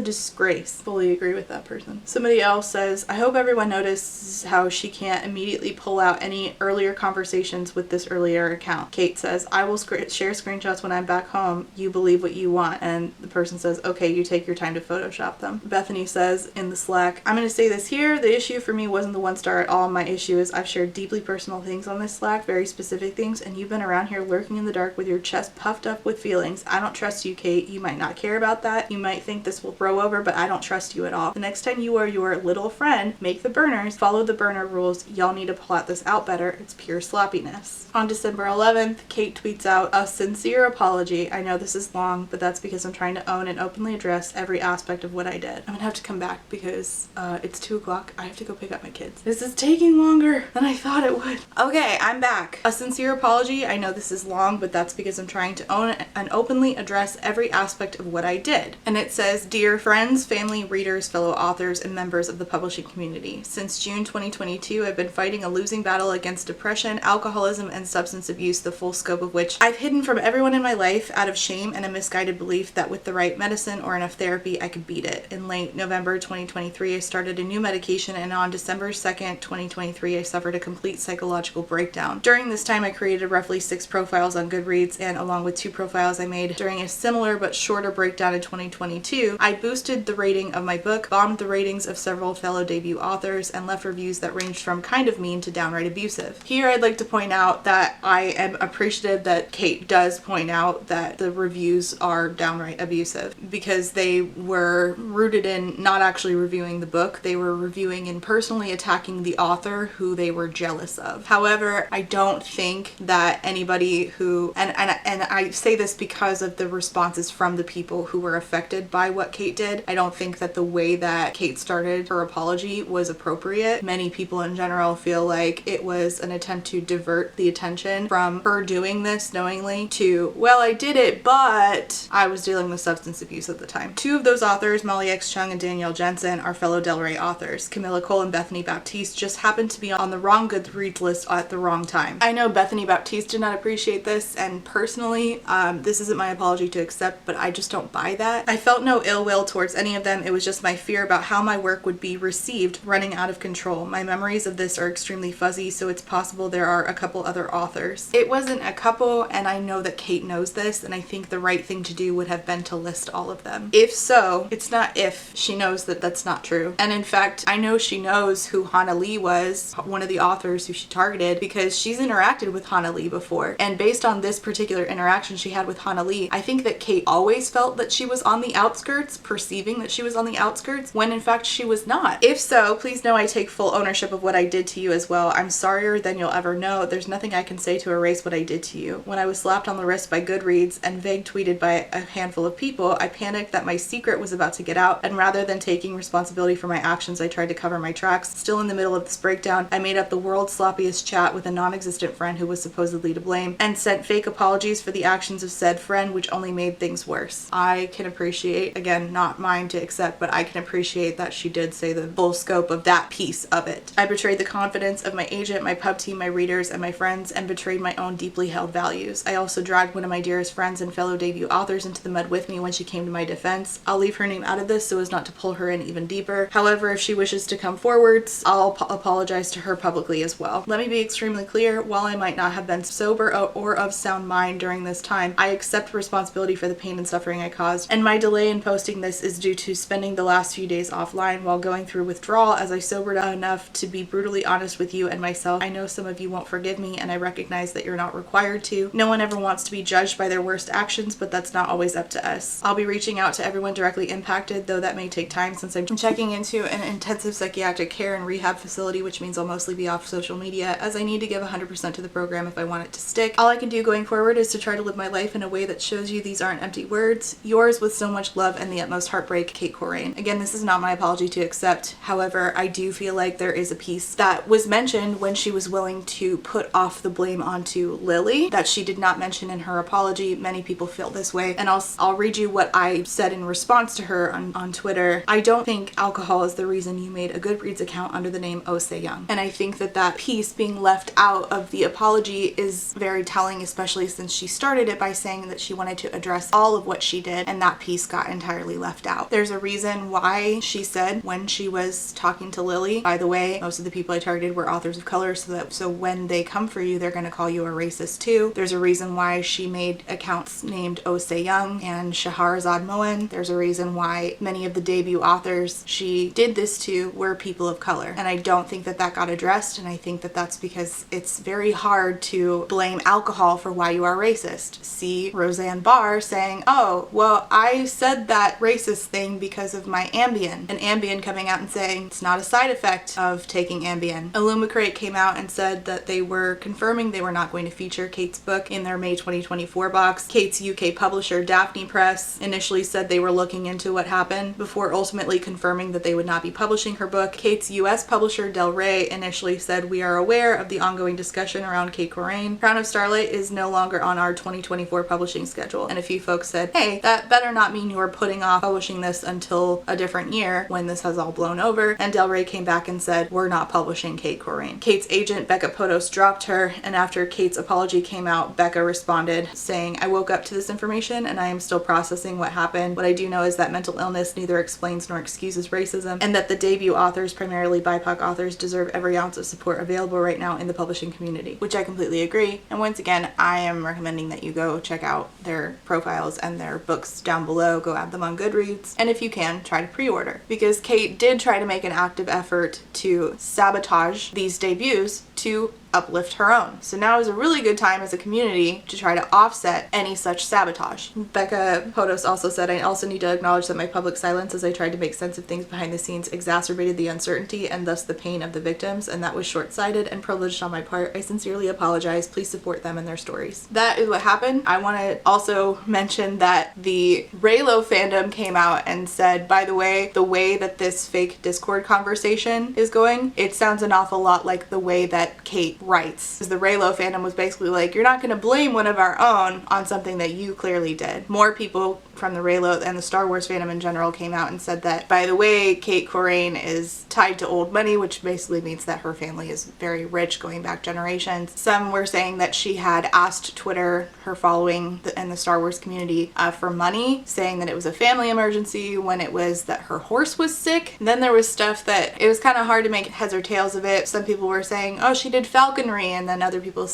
disgrace. Fully agree with that person. Somebody else says, I hope everyone notices how she can't immediately pull out any earlier conversations with this earlier account. Cait says, I will share screenshots when I'm back home. You believe what you want. And the person says, okay, you take your time to Photoshop them. Bethany says in the Slack, I'm going to say this here. The issue for me wasn't the 1-star at all. My issue is I've shared deeply personal things on this Slack, very specific things, and you've been around here lurking in the dark with your chest puffed up with feelings. I don't trust you, Cait. You might not care about that. You might think this will throw over, but I don't trust you at all. The next time you or your little friend make the burners, follow the burner rules. Y'all need to plot this out better. It's pure sloppiness. On December 11th, Cait tweets out a sincere apology. I know this is long, but that's because I'm trying to own and openly address every aspect of what I did. I'm gonna have to come back because it's 2 o'clock. I have to go pick up my kids. This is taking longer than I thought it would. Okay, I'm back. A sincere apology. I know this is long, but that's because I'm trying to own and openly address every aspect of what I did. And it says, Dear friends, family, readers, fellow authors, and members of the publishing community. Since June 2022, I've been fighting a losing battle against depression, alcoholism, and substance abuse, the full scope of which I've hidden from everyone in my life out of shame and a misguided belief that with the right medicine or enough therapy, I could beat it. In late November 2023, I started a new medication, and on December 2nd, 2023, I suffered a complete psychological breakdown. During this time, I created roughly 6 profiles on Goodreads, and along with 2 profiles I made during a similar but shorter breakdown in 2022, I boosted the rating of my book, bombed the ratings of several fellow debut authors, and left reviews that ranged from kind of mean to downright abusive. Here, I'd like to point out that I am appreciative that Cait does point out that the reviews are downright abusive, because they were rooted in not actually reviewing the book. They were reviewing and personally attacking the author who they were jealous of. However, I don't think that anybody who, and I say this because of the responses from the people who were affected by what Cait did, I don't think that the way that Cait started her apology was appropriate. Many people in general feel like it was an attempt to divert divert the attention from her doing this knowingly to, well, I did it, but I was dealing with substance abuse at the time. Two of those authors, Molly X Chang and Danielle Jensen, are fellow Del Rey authors. Kamilah Cole and Bethany Baptiste just happened to be on the wrong Goodreads list at the wrong time. I know Bethany Baptiste did not appreciate this, and personally, this isn't my apology to accept, but I just don't buy that. I felt no ill will towards any of them. It was just my fear about how my work would be received running out of control. My memories of this are extremely fuzzy, so it's possible there are a couple other authors. It wasn't a couple, and I know that Cait knows this, and I think the right thing to do would have been to list all of them. If so, it's not if, she knows that that's not true. And in fact, I know she knows who Hana Lee was, one of the authors who she targeted, because she's interacted with Hana Lee before. And based on this particular interaction she had with Hana Lee, I think that Cait always felt that she was on the outskirts, perceiving that she was on the outskirts, when in fact she was not. If so, please know I take full ownership of what I did to you as well. I'm sorrier than you'll ever know. There's nothing I can say to erase what I did to you. When I was slapped on the wrist by Goodreads and vague tweeted by a handful of people, I panicked that my secret was about to get out, and rather than taking responsibility for my actions, I tried to cover my tracks. Still in the middle of this breakdown, I made up the world's sloppiest chat with a non-existent friend who was supposedly to blame, and sent fake apologies for the actions of said friend, which only made things worse. I can appreciate, again, not mine to accept, but I can appreciate that she did say the full scope of that piece of it. I betrayed the confidence of my agent, my pub team, my readers, and my friends, and betrayed my own deeply held values. I also dragged one of my dearest friends and fellow debut authors into the mud with me when she came to my defense. I'll leave her name out of this so as not to pull her in even deeper. However, if she wishes to come forwards, I'll apologize to her publicly as well. Let me be extremely clear, while I might not have been sober or of sound mind during this time, I accept responsibility for the pain and suffering I caused, and my delay in posting this is due to spending the last few days offline while going through withdrawal as I sobered enough to be brutally honest with you and myself. I know some of you won't forgive me, and I recognize that you're not required to. No one ever wants to be judged by their worst actions, but that's not always up to us. I'll be reaching out to everyone directly impacted, though that may take time since I'm checking into an intensive psychiatric care and rehab facility, which means I'll mostly be off social media, as I need to give 100% to the program if I want it to stick. All I can do going forward is to try to live my life in a way that shows you these aren't empty words. Yours with so much love and the utmost heartbreak, Cait Corrain. Again, this is not my apology to accept. However, I do feel like there is a piece that was mentioned when she was willing to put off the blame onto Lily that she did not mention in her apology. Many people feel this way, and I'll read you what I said in response to her on Twitter. I don't think alcohol is the reason you made a Goodreads account under the name Oh Say Young. And I think that that piece being left out of the apology is very telling, especially since she started it by saying that she wanted to address all of what she did, and that piece got entirely left out. There's a reason why she said when she was talking to Lily, by the way, most of the people I targeted were authors of color, so when they come for you, they're going to call you a racist too. There's a reason why she made accounts named Oh Say Young and Shahrazad Moen. There's a reason why many of the debut authors she did this to were people of color, and I don't think that that got addressed, and I think that that's because it's very hard to blame alcohol for why you are racist. See Roseanne Barr saying, oh, well, I said that racist thing because of my Ambien, and Ambien coming out and saying it's not a side effect of taking Ambien. Illumicrate came out and said that they were confirming they were not going to feature Cait's book in their May 2024 box. Cait's UK publisher, Daphne Press, initially said they were looking into what happened before ultimately confirming that they would not be publishing her book. Cait's US publisher, Del Rey, initially said, we are aware of the ongoing discussion around Cait Corrain. Crown of Starlight is no longer on our 2024 publishing schedule. And a few folks said, hey, that better not mean you are putting off publishing this until a different year when this has all blown over. And Del Rey came back and said, we're not publishing Cait Corrain. Cait's agent, Becca Potos, dropped her, and after Cait's apology came out, Becca responded saying, I woke up to this information and I am still processing what happened. What I do know is that mental illness neither explains nor excuses racism, and that the debut authors, primarily BIPOC authors, deserve every ounce of support available right now in the publishing community, which I completely agree. And once again, I am recommending that you go check out their profiles and their books down below. Go add them on Goodreads, and if you can, try to pre-order, because Cait did try to make an active effort to sabotage these debuts to uplift her own. So now is a really good time as a community to try to offset any such sabotage. Becca Potos also said, I also need to acknowledge that my public silence as I tried to make sense of things behind the scenes exacerbated the uncertainty and thus the pain of the victims, and that was short-sighted and privileged on my part. I sincerely apologize. Please support them and their stories. That is what happened. I want to also mention that the Raylo fandom came out and said, by the way that this fake Discord conversation is going, it sounds an awful lot like the way that Cait rights. Because the Raylo fandom was basically like, you're not going to blame one of our own on something that you clearly did. More people from the Raylo and the Star Wars fandom in general came out and said that, by the way, Cait Corrain is tied to old money, which basically means that her family is very rich going back generations. Some were saying that she had asked Twitter, her following and the Star Wars community, for money, saying that it was a family emergency when it was that her horse was sick. And then there was stuff that it was kind of hard to make heads or tails of it. Some people were saying, oh, she did falconry, and then other people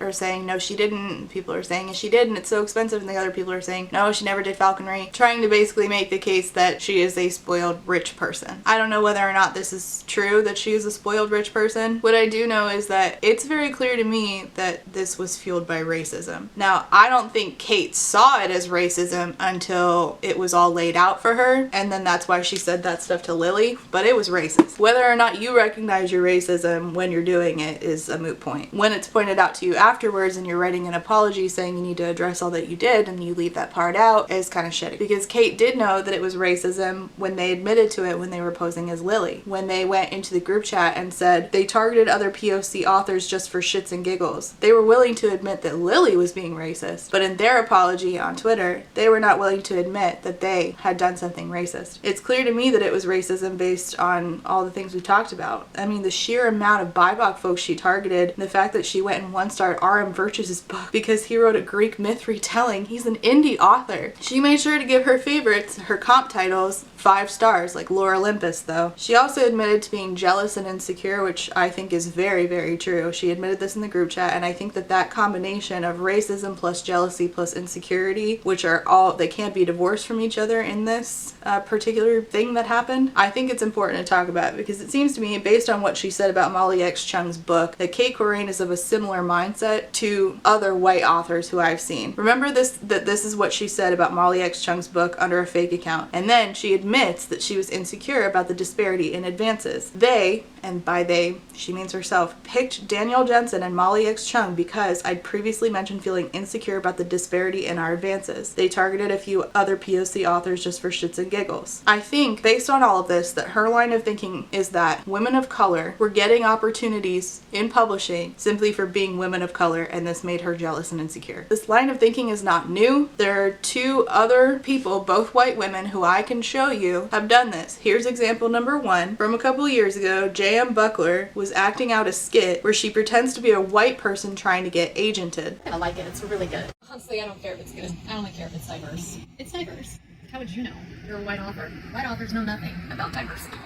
are saying, no, she didn't. People are saying, she did, and it's so expensive, and the other people are saying, no, she never did falconry, trying to basically make the case that she is a spoiled rich person. I don't know whether or not this is true, that she is a spoiled rich person. What I do know is that it's very clear to me that this was fueled by racism. Now, I don't think Cait saw it as racism until it was all laid out for her, and then that's why she said that stuff to Lily, but it was racist. Whether or not you recognize your racism when you're doing it is a moot point. When it's pointed out to you afterwards and you're writing an apology saying you need to address all that you did and you leave that part out, is kind of shitty. Because Cait did know that it was racism when they admitted to it when they were posing as Lily. When they went into the group chat and said they targeted other POC authors just for shits and giggles. They were willing to admit that Lily was being racist, but in their apology on Twitter, they were not willing to admit that they had done something racist. It's clear to me that it was racism based on all the things we talked about. I mean, the sheer amount of BIPOC folks she targeted, the fact that she went and one-starred R.M. Virtue's book because he wrote a Greek myth retelling. He's an indie author. She made sure to give her favorites, her comp titles, 5 stars, like Lore Olympus, though. She also admitted to being jealous and insecure, which I think is very, very true. She admitted this in the group chat, and I think that that combination of racism plus jealousy plus insecurity, which are all, they can't be divorced from each other in this particular thing that happened, I think it's important to talk about, because it seems to me, based on what she said about Molly X Chung's book, that Cait Corrain is of a similar mindset to other white authors who I've seen. Remember this, that this is what she said about Molly X Chung's book under a fake account, and then she admits that she was insecure about the disparity in advances. They, and by they, she means herself, picked Danielle Jensen and Molly X Chung because I'd previously mentioned feeling insecure about the disparity in our advances. They targeted a few other POC authors just for shits and giggles. I think, based on all of this, that her line of thinking is that women of color were getting opportunities in publishing simply for being women of color, and this made her jealous and insecure. This line of thinking is not new. There are 2 other people, both white women, who I can show you have done this. Here's example number 1. From a couple years ago, J.M. Buckler was acting out a skit where she pretends to be a white person trying to get agented. I like it. It's really good. Honestly, I don't care if it's good. I only care if it's diverse. It's diverse. How would you know? You're a white author. White authors know nothing about diversity.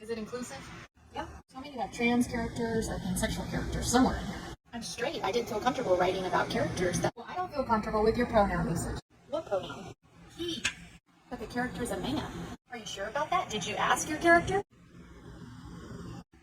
Is it inclusive? Yeah. Tell me you have trans characters or pansexual characters somewhere in here. I'm straight. I didn't feel comfortable writing about characters that... Well, I don't feel comfortable with your pronoun usage. What pronoun? He. But the character is a man. Are you sure about that? Did you ask your character?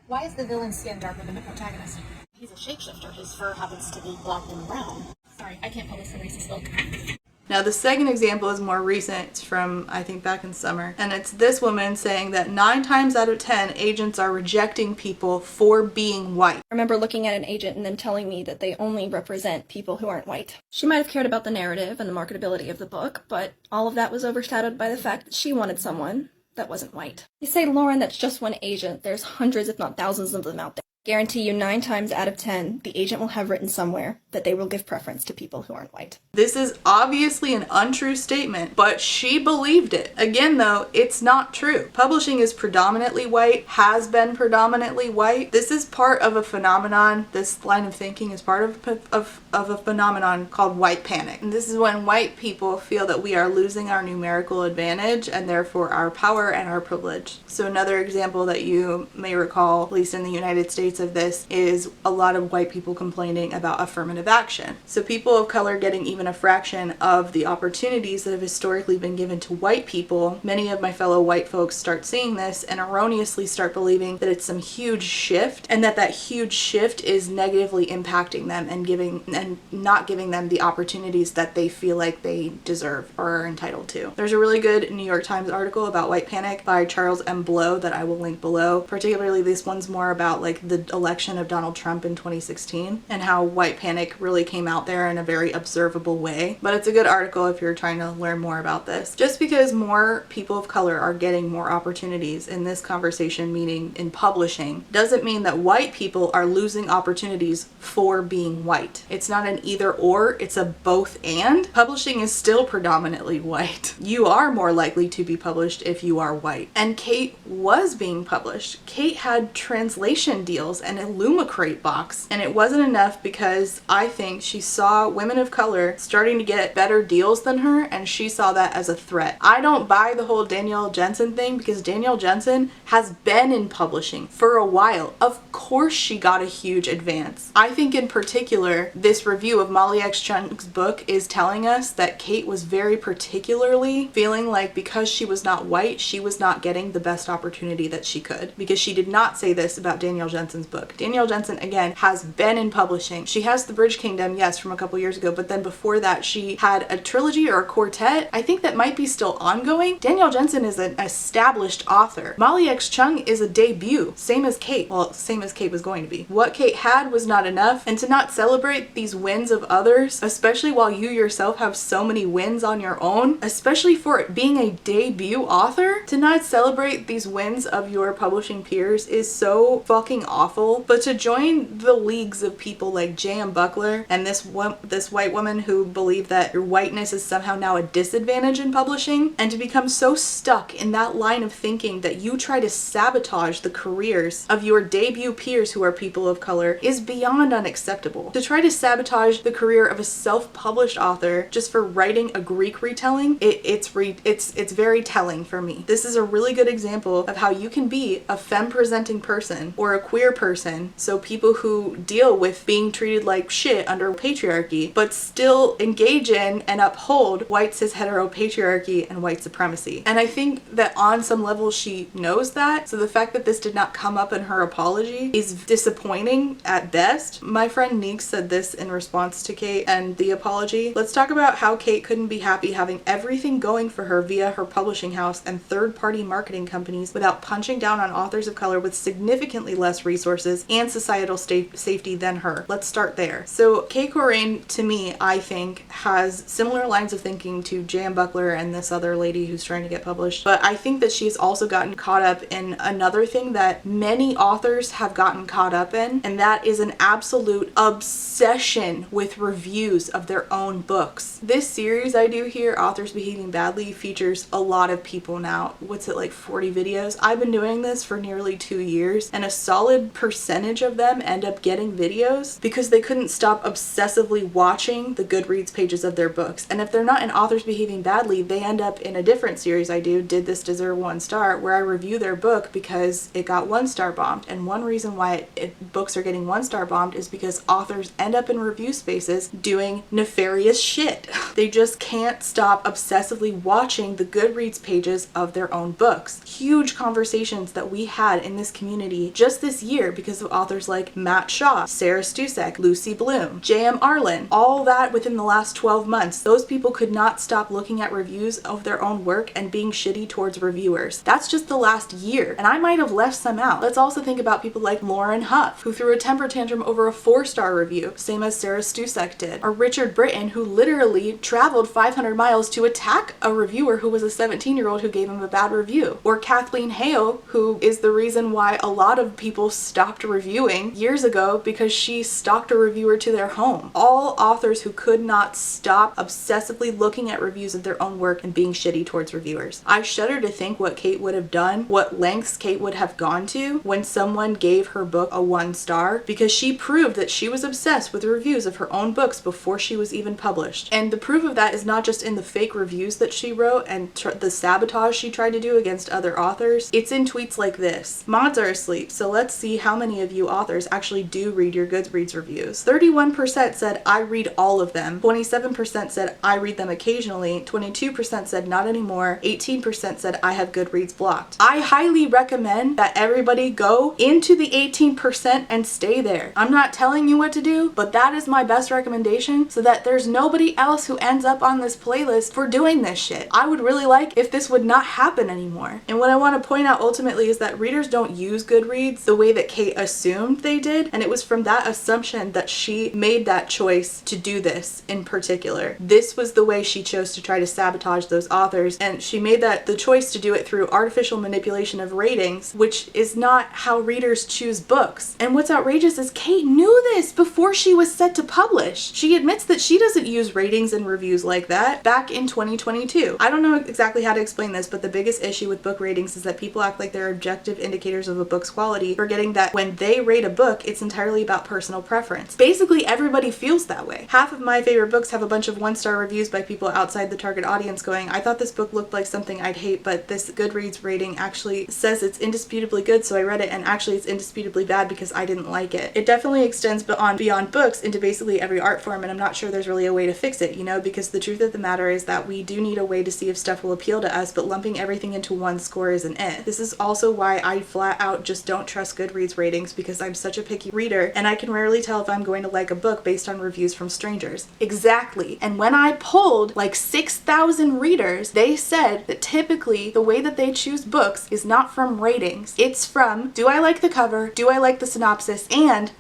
Why is the villain's skin darker than the protagonist? He's a shapeshifter. His fur happens to be black and brown. Sorry, I can't publish a racist book. Now, the second example is more recent. It's from, I think, back in summer. And it's this woman saying that 9 times out of 10, agents are rejecting people for being white. I remember looking at an agent and then telling me that they only represent people who aren't white. She might have cared about the narrative and the marketability of the book, but all of that was overshadowed by the fact that she wanted someone that wasn't white. You say, Lauren, that's just one agent. There's hundreds, if not thousands of them out there. Guarantee you 9 times out of 10, the agent will have written somewhere that they will give preference to people who aren't white. This is obviously an untrue statement, but she believed it. Again, though, it's not true. Publishing is predominantly white, has been predominantly white. This is part of a phenomenon. This line of thinking is part of a phenomenon called white panic. And this is when white people feel that we are losing our numerical advantage and therefore our power and our privilege. So another example that you may recall, at least in the United States, of this is a lot of white people complaining about affirmative action. So people of color getting even a fraction of the opportunities that have historically been given to white people. Many of my fellow white folks start seeing this and erroneously start believing that it's some huge shift, and that huge shift is negatively impacting them and not giving them the opportunities that they feel like they deserve or are entitled to. There's a really good New York Times article about white panic by Charles M. Blow that I will link below. Particularly, this one's more about like the the election of Donald Trump in 2016 and how white panic really came out there in a very observable way. But it's a good article if you're trying to learn more about this. Just because more people of color are getting more opportunities in this conversation, meaning in publishing, doesn't mean that white people are losing opportunities for being white. It's not an either or, it's a both and. Publishing is still predominantly white. You are more likely to be published if you are white. And Cait was being published. Cait had translation deals and a Illumicrate box, and it wasn't enough because I think she saw women of color starting to get better deals than her, and she saw that as a threat. I don't buy the whole Danielle Jensen thing because Danielle Jensen has been in publishing for a while. Of course she got a huge advance. I think in particular, this review of Molly X Chang's book is telling us that Cait was very particularly feeling like because she was not white, she was not getting the best opportunity that she could, because she did not say this about Danielle Jensen's book. Danielle Jensen, again, has been in publishing. She has The Bridge Kingdom, yes, from a couple years ago, but then before that she had a trilogy or a quartet, I think, that might be still ongoing. Danielle Jensen is an established author. Molly X Chang is a debut, same as Cait. Well, same as Cait was going to be. What Cait had was not enough, and to not celebrate these wins of others, especially while you yourself have so many wins on your own, especially for it being a debut author, to not celebrate these wins of your publishing peers is so fucking awful. But to join the leagues of people like J.M. Buckler and this white woman who believe that your whiteness is somehow now a disadvantage in publishing, and to become so stuck in that line of thinking that you try to sabotage the careers of your debut peers who are people of color, is beyond unacceptable. To try to sabotage the career of a self-published author just for writing a Greek retelling, it's very telling for me. This is a really good example of how you can be a femme-presenting person or a queer person, so people who deal with being treated like shit under patriarchy, but still engage in and uphold white cis heteropatriarchy and white supremacy. And I think that on some level she knows that, so the fact that this did not come up in her apology is disappointing at best. My friend Neek said this in response to Cait and the apology. Let's talk about how Cait couldn't be happy having everything going for her via her publishing house and third-party marketing companies without punching down on authors of color with significantly less resources and societal safety than her. Let's start there. So Cait Corrain, to me, I think, has similar lines of thinking to J.M. Buckler and this other lady who's trying to get published, but I think that she's also gotten caught up in another thing that many authors have gotten caught up in, and that is an absolute obsession with reviews of their own books. This series I do here, Authors Behaving Badly, features a lot of people now. What's it, like 40 videos? I've been doing this for nearly 2 years, and a solid percentage of them end up getting videos because they couldn't stop obsessively watching the Goodreads pages of their books. And if they're not in Authors Behaving Badly, they end up in a different series I do, Did This Deserve 1 Star, where I review their book because it got 1-star bombed. And one reason why books are getting 1-star bombed is because authors end up in review spaces doing nefarious shit. They just can't stop obsessively watching the Goodreads pages of their own books. Huge conversations that we had in this community just this year because of authors like Matt Shaw, Sarah Stusek, Lucy Bloom, J.M. Arlen, all that within the last 12 months. Those people could not stop looking at reviews of their own work and being shitty towards reviewers. That's just the last year, and I might have left some out. Let's also think about people like Lauren Huff, who threw a temper tantrum over a 4-star review, same as Sarah Stusek did, or Richard Britton, who literally traveled 500 miles to attack a reviewer who was a 17-year-old who gave him a bad review, or Kathleen Hale, who is the reason why a lot of people stopped reviewing years ago because she stalked a reviewer to their home. All authors who could not stop obsessively looking at reviews of their own work and being shitty towards reviewers. I shudder to think what Cait would have done, what lengths Cait would have gone to when someone gave her book a 1-star, because she proved that she was obsessed with reviews of her own books before she was even published. And the proof of that is not just in the fake reviews that she wrote and the sabotage she tried to do against other authors. It's in tweets like this. Mods are asleep, so let's see how many of you authors actually do read your Goodreads reviews. 31% said I read all of them. 27% said I read them occasionally. 22% said not anymore. 18% said I have Goodreads blocked. I highly recommend that everybody go into the 18% and stay there. I'm not telling you what to do, but that is my best recommendation so that there's nobody else who ends up on this playlist for doing this shit. I would really like if this would not happen anymore. And what I want to point out ultimately is that readers don't use Goodreads the way that Cait assumed they did, and it was from that assumption that she made that choice to do this in particular. This was the way she chose to try to sabotage those authors, and she made that the choice to do it through artificial manipulation of ratings, which is not how readers choose books. And what's outrageous is Cait knew this before she was set to publish. She admits that she doesn't use ratings and reviews like that back in 2022. I don't know exactly how to explain this, but the biggest issue with book ratings is that people act like they're objective indicators of a book's quality, forgetting that when they rate a book, it's entirely about personal preference. Basically, everybody feels that way. Half of my favorite books have a bunch of one-star reviews by people outside the target audience going, I thought this book looked like something I'd hate, but this Goodreads rating actually says it's indisputably good, so I read it, and actually it's indisputably bad because I didn't like it. It definitely extends beyond books into basically every art form, and I'm not sure there's really a way to fix it, you know, because the truth of the matter is that we do need a way to see if stuff will appeal to us, but lumping everything into one score isn't it. This is also why I flat out just don't trust Goodreads ratings, because I'm such a picky reader, and I can rarely tell if I'm going to like a book based on reviews from strangers. Exactly. And when I polled like 6,000 readers, they said that typically the way that they choose books is not from ratings. It's from, do I like the cover? Do I like the synopsis? And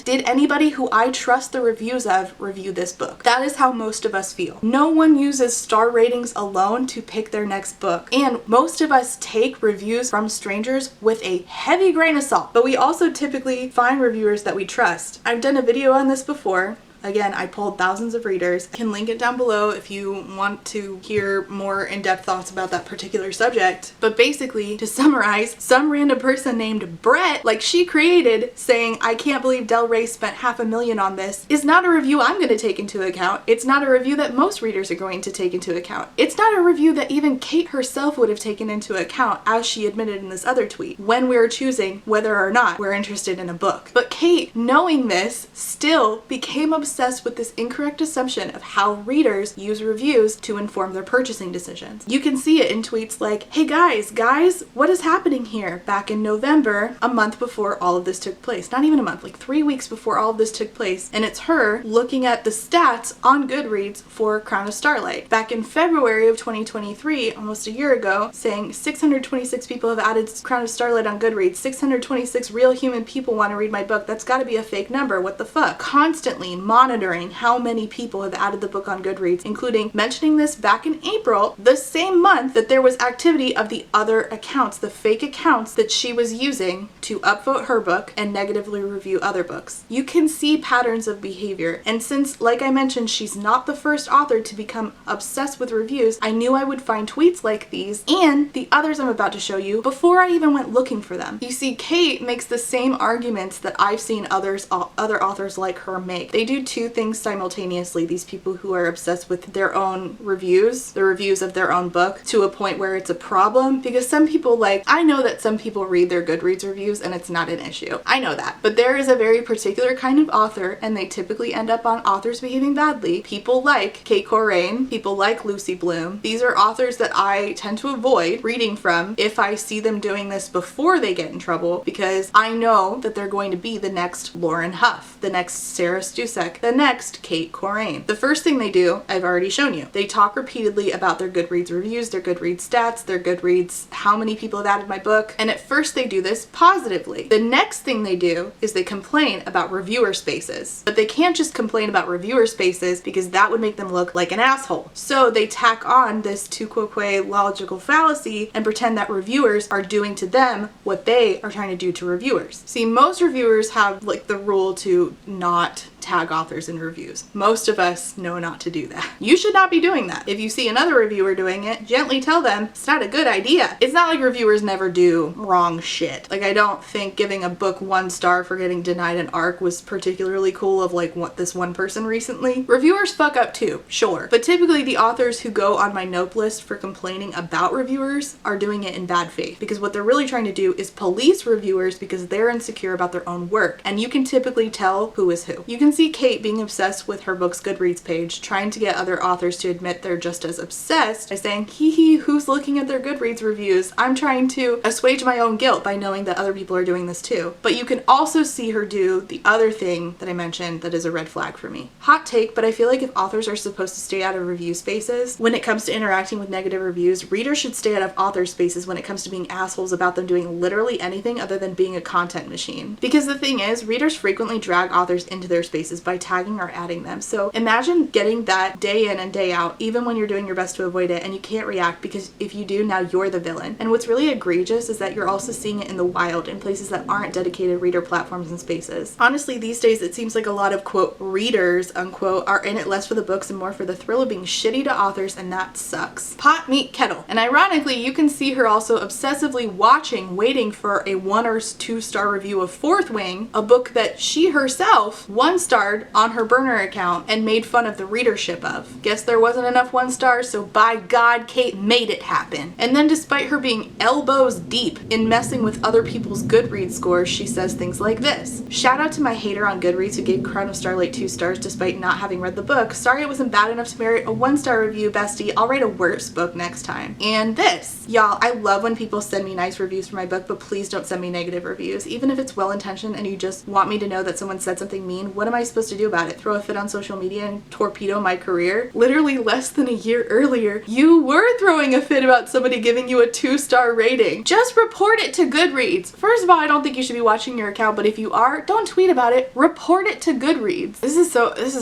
did anybody who I trust the reviews of review this book? That is how most of us feel. No one uses star ratings alone to pick their next book. And most of us take reviews from strangers with a heavy grain of salt, but we also typically find reviewers that we trust. I've done a video on this before. Again, I polled thousands of readers. I can link it down below if you want to hear more in-depth thoughts about that particular subject. But basically, to summarize, some random person named Brett, like she created, saying, I can't believe Del Rey spent $500,000 on this, is not a review I'm going to take into account. It's not a review that most readers are going to take into account. It's not a review that even Cait herself would have taken into account, as she admitted in this other tweet, when we're choosing whether or not we're interested in a book. But Cait, knowing this, still became obsessed with this incorrect assumption of how readers use reviews to inform their purchasing decisions. You can see it in tweets like, hey guys, what is happening here? Back in November, a month before all of this took place. Not even a month, like 3 weeks before all of this took place. And it's her looking at the stats on Goodreads for Crown of Starlight. Back in February of 2023, almost a year ago, saying 626 people have added Crown of Starlight on Goodreads. 626 real human people want to read my book. That's gotta be a fake number. What the fuck? Constantly monitoring how many people have added the book on Goodreads, including mentioning this back in April, the same month that there was activity of the other accounts, the fake accounts that she was using to upvote her book and negatively review other books. You can see patterns of behavior, and since, like I mentioned, she's not the first author to become obsessed with reviews, I knew I would find tweets like these and the others I'm about to show you before I even went looking for them. You see, Cait makes the same arguments that I've seen other authors like her make. They do two things simultaneously, these people who are obsessed with their own reviews, the reviews of their own book, to a point where it's a problem, because some people, I know that some people read their Goodreads reviews and it's not an issue. I know that. But there is a very particular kind of author, and they typically end up on Authors Behaving Badly. People like Cait Corrain, people like Lucy Bloom. These are authors that I tend to avoid reading from if I see them doing this before they get in trouble, because I know that they're going to be the next Lauren Huff, the next Sarah Stusek, the next Cait Corrain. The first thing they do, I've already shown you. They talk repeatedly about their Goodreads reviews, their Goodreads stats, their Goodreads, how many people have added my book, and at first they do this positively. The next thing they do is they complain about reviewer spaces. But they can't just complain about reviewer spaces, because that would make them look like an asshole. So they tack on this tu quoque logical fallacy and pretend that reviewers are doing to them what they are trying to do to reviewers. See, most reviewers have the rule to not tag authors in reviews. Most of us know not to do that. You should not be doing that. If you see another reviewer doing it, gently tell them it's not a good idea. It's not like reviewers never do wrong shit. I don't think giving a book 1 star for getting denied an ARC was particularly cool of what this one person recently. Reviewers fuck up too, sure. But typically the authors who go on my nope list for complaining about reviewers are doing it in bad faith, because what they're really trying to do is police reviewers because they're insecure about their own work. And you can typically tell who is who. You can can see Cait being obsessed with her book's Goodreads page, trying to get other authors to admit they're just as obsessed by saying, hee hee, who's looking at their Goodreads reviews? I'm trying to assuage my own guilt by knowing that other people are doing this too. But you can also see her do the other thing that I mentioned that is a red flag for me. Hot take, but I feel like if authors are supposed to stay out of review spaces when it comes to interacting with negative reviews, readers should stay out of author spaces when it comes to being assholes about them doing literally anything other than being a content machine. Because the thing is, readers frequently drag authors into their spaces by tagging or adding them. So imagine getting that day in and day out, even when you're doing your best to avoid it, and you can't react because if you do, now you're the villain. And what's really egregious is that you're also seeing it in the wild in places that aren't dedicated reader platforms and spaces. Honestly, these days it seems like a lot of quote readers unquote are in it less for the books and more for the thrill of being shitty to authors, and that sucks. Pot, meat, kettle. And ironically, you can see her also obsessively watching, waiting for a 1 or 2 star review of Fourth Wing, a book that she herself 1-starred on her burner account and made fun of the readership of. Guess there wasn't enough 1 stars, so by God, Cait made it happen. And then despite her being elbows deep in messing with other people's Goodreads scores, she says things like this. Shout out to my hater on Goodreads who gave Crown of Starlight 2 stars despite not having read the book. Sorry it wasn't bad enough to merit a 1-star review, bestie. I'll write a worse book next time. And this. Y'all, I love when people send me nice reviews for my book, but please don't send me negative reviews. Even if it's well-intentioned and you just want me to know that someone said something mean, what am I supposed to do about it? Throw a fit on social media and torpedo my career? Literally less than a year earlier, you were throwing a fit about somebody giving you a 2-star rating. Just report it to Goodreads. First of all, I don't think you should be watching your account, but if you are, don't tweet about it. Report it to Goodreads. This is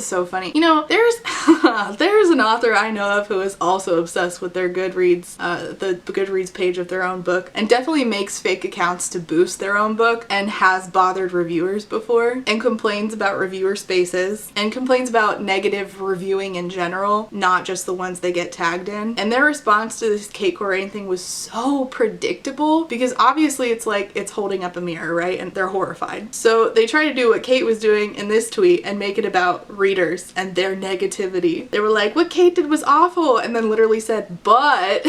so funny. You know, there's an author I know of who is also obsessed with their Goodreads, the Goodreads page of their own book, and definitely makes fake accounts to boost their own book, and has bothered reviewers before, and complains about reviewer spaces, and complains about negative reviewing in general, not just the ones they get tagged in. And their response to this Cait Corrain thing was so predictable, because obviously it's like it's holding up a mirror, right? And they're horrified. So they try to do what Cait was doing in this tweet and make it about readers and their negativity. They were like, what Cait did was awful, and then literally said, but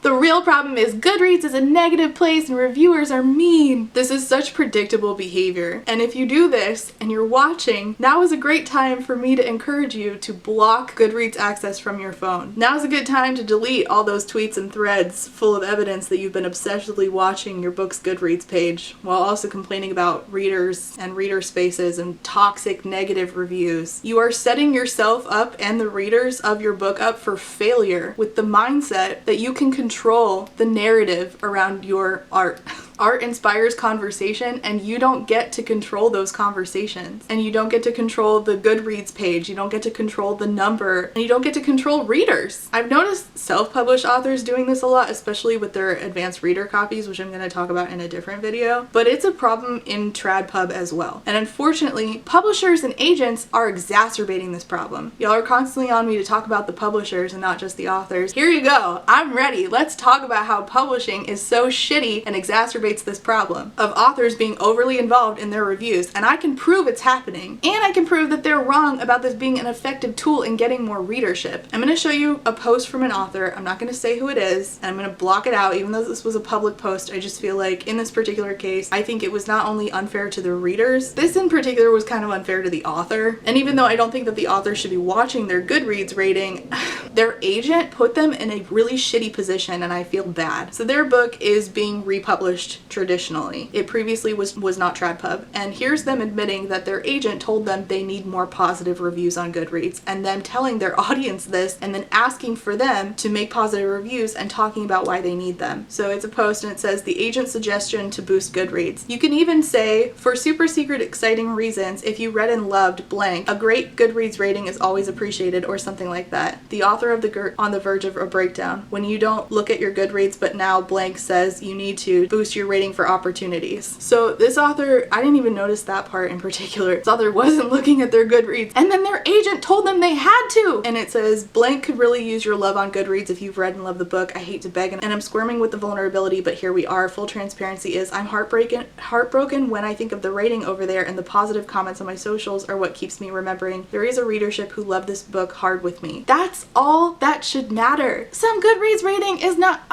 the real problem is Goodreads is a negative place and reviewers are mean. This is such predictable behavior. And if you do this and you're watching, now is a great time for me to encourage you to block Goodreads access from your phone. Now is a good time to delete all those tweets and threads full of evidence that you've been obsessively watching your book's Goodreads page while also complaining about readers and reader spaces and toxic negative reviews. You are setting yourself up and the readers of your book up for failure with the mindset that you can control the narrative around your art. Art inspires conversation, and you don't get to control those conversations. And you don't get to control the Goodreads page, you don't get to control the number, and you don't get to control readers. I've noticed self-published authors doing this a lot, especially with their advanced reader copies, which I'm going to talk about in a different video. But it's a problem in TradPub as well. And unfortunately, publishers and agents are exacerbating this problem. Y'all are constantly on me to talk about the publishers and not just the authors. Here you go. I'm ready. Let's talk about how publishing is so shitty and exacerbates this problem of authors being overly involved in their reviews, and I can prove it's happening, and I can prove that they're wrong about this being an effective tool in getting more readership. I'm going to show you a post from an author. I'm not going to say who it is, and I'm going to block it out even though this was a public post. I just feel like in this particular case, I think it was not only unfair to the readers, this in particular was kind of unfair to the author. And even though I don't think that the author should be watching their Goodreads rating, their agent put them in a really shitty position, and I feel bad. So their book is being republished traditionally. It previously was not TradPub, and here's them admitting that their agent told them they need more positive reviews on Goodreads, and them telling their audience this and then asking for them to make positive reviews and talking about why they need them. So it's a post and it says, the agent's suggestion to boost Goodreads. You can even say, for super secret exciting reasons, if you read and loved blank, a great Goodreads rating is always appreciated, or something like that. The author of on the verge of a breakdown. When you don't look at your Goodreads, but now blank says you need to boost your rating for opportunities. So this author, I didn't even notice that part in particular. This author wasn't looking at their Goodreads, and then their agent told them they had to. And it says, blank could really use your love on Goodreads if you've read and loved the book. I hate to beg, and I'm squirming with the vulnerability, but here we are. Full transparency is I'm heartbroken when I think of the rating over there, and the positive comments on my socials are what keeps me remembering there is a readership who loved this book hard with me. That's all that should matter. Some Goodreads rating is not,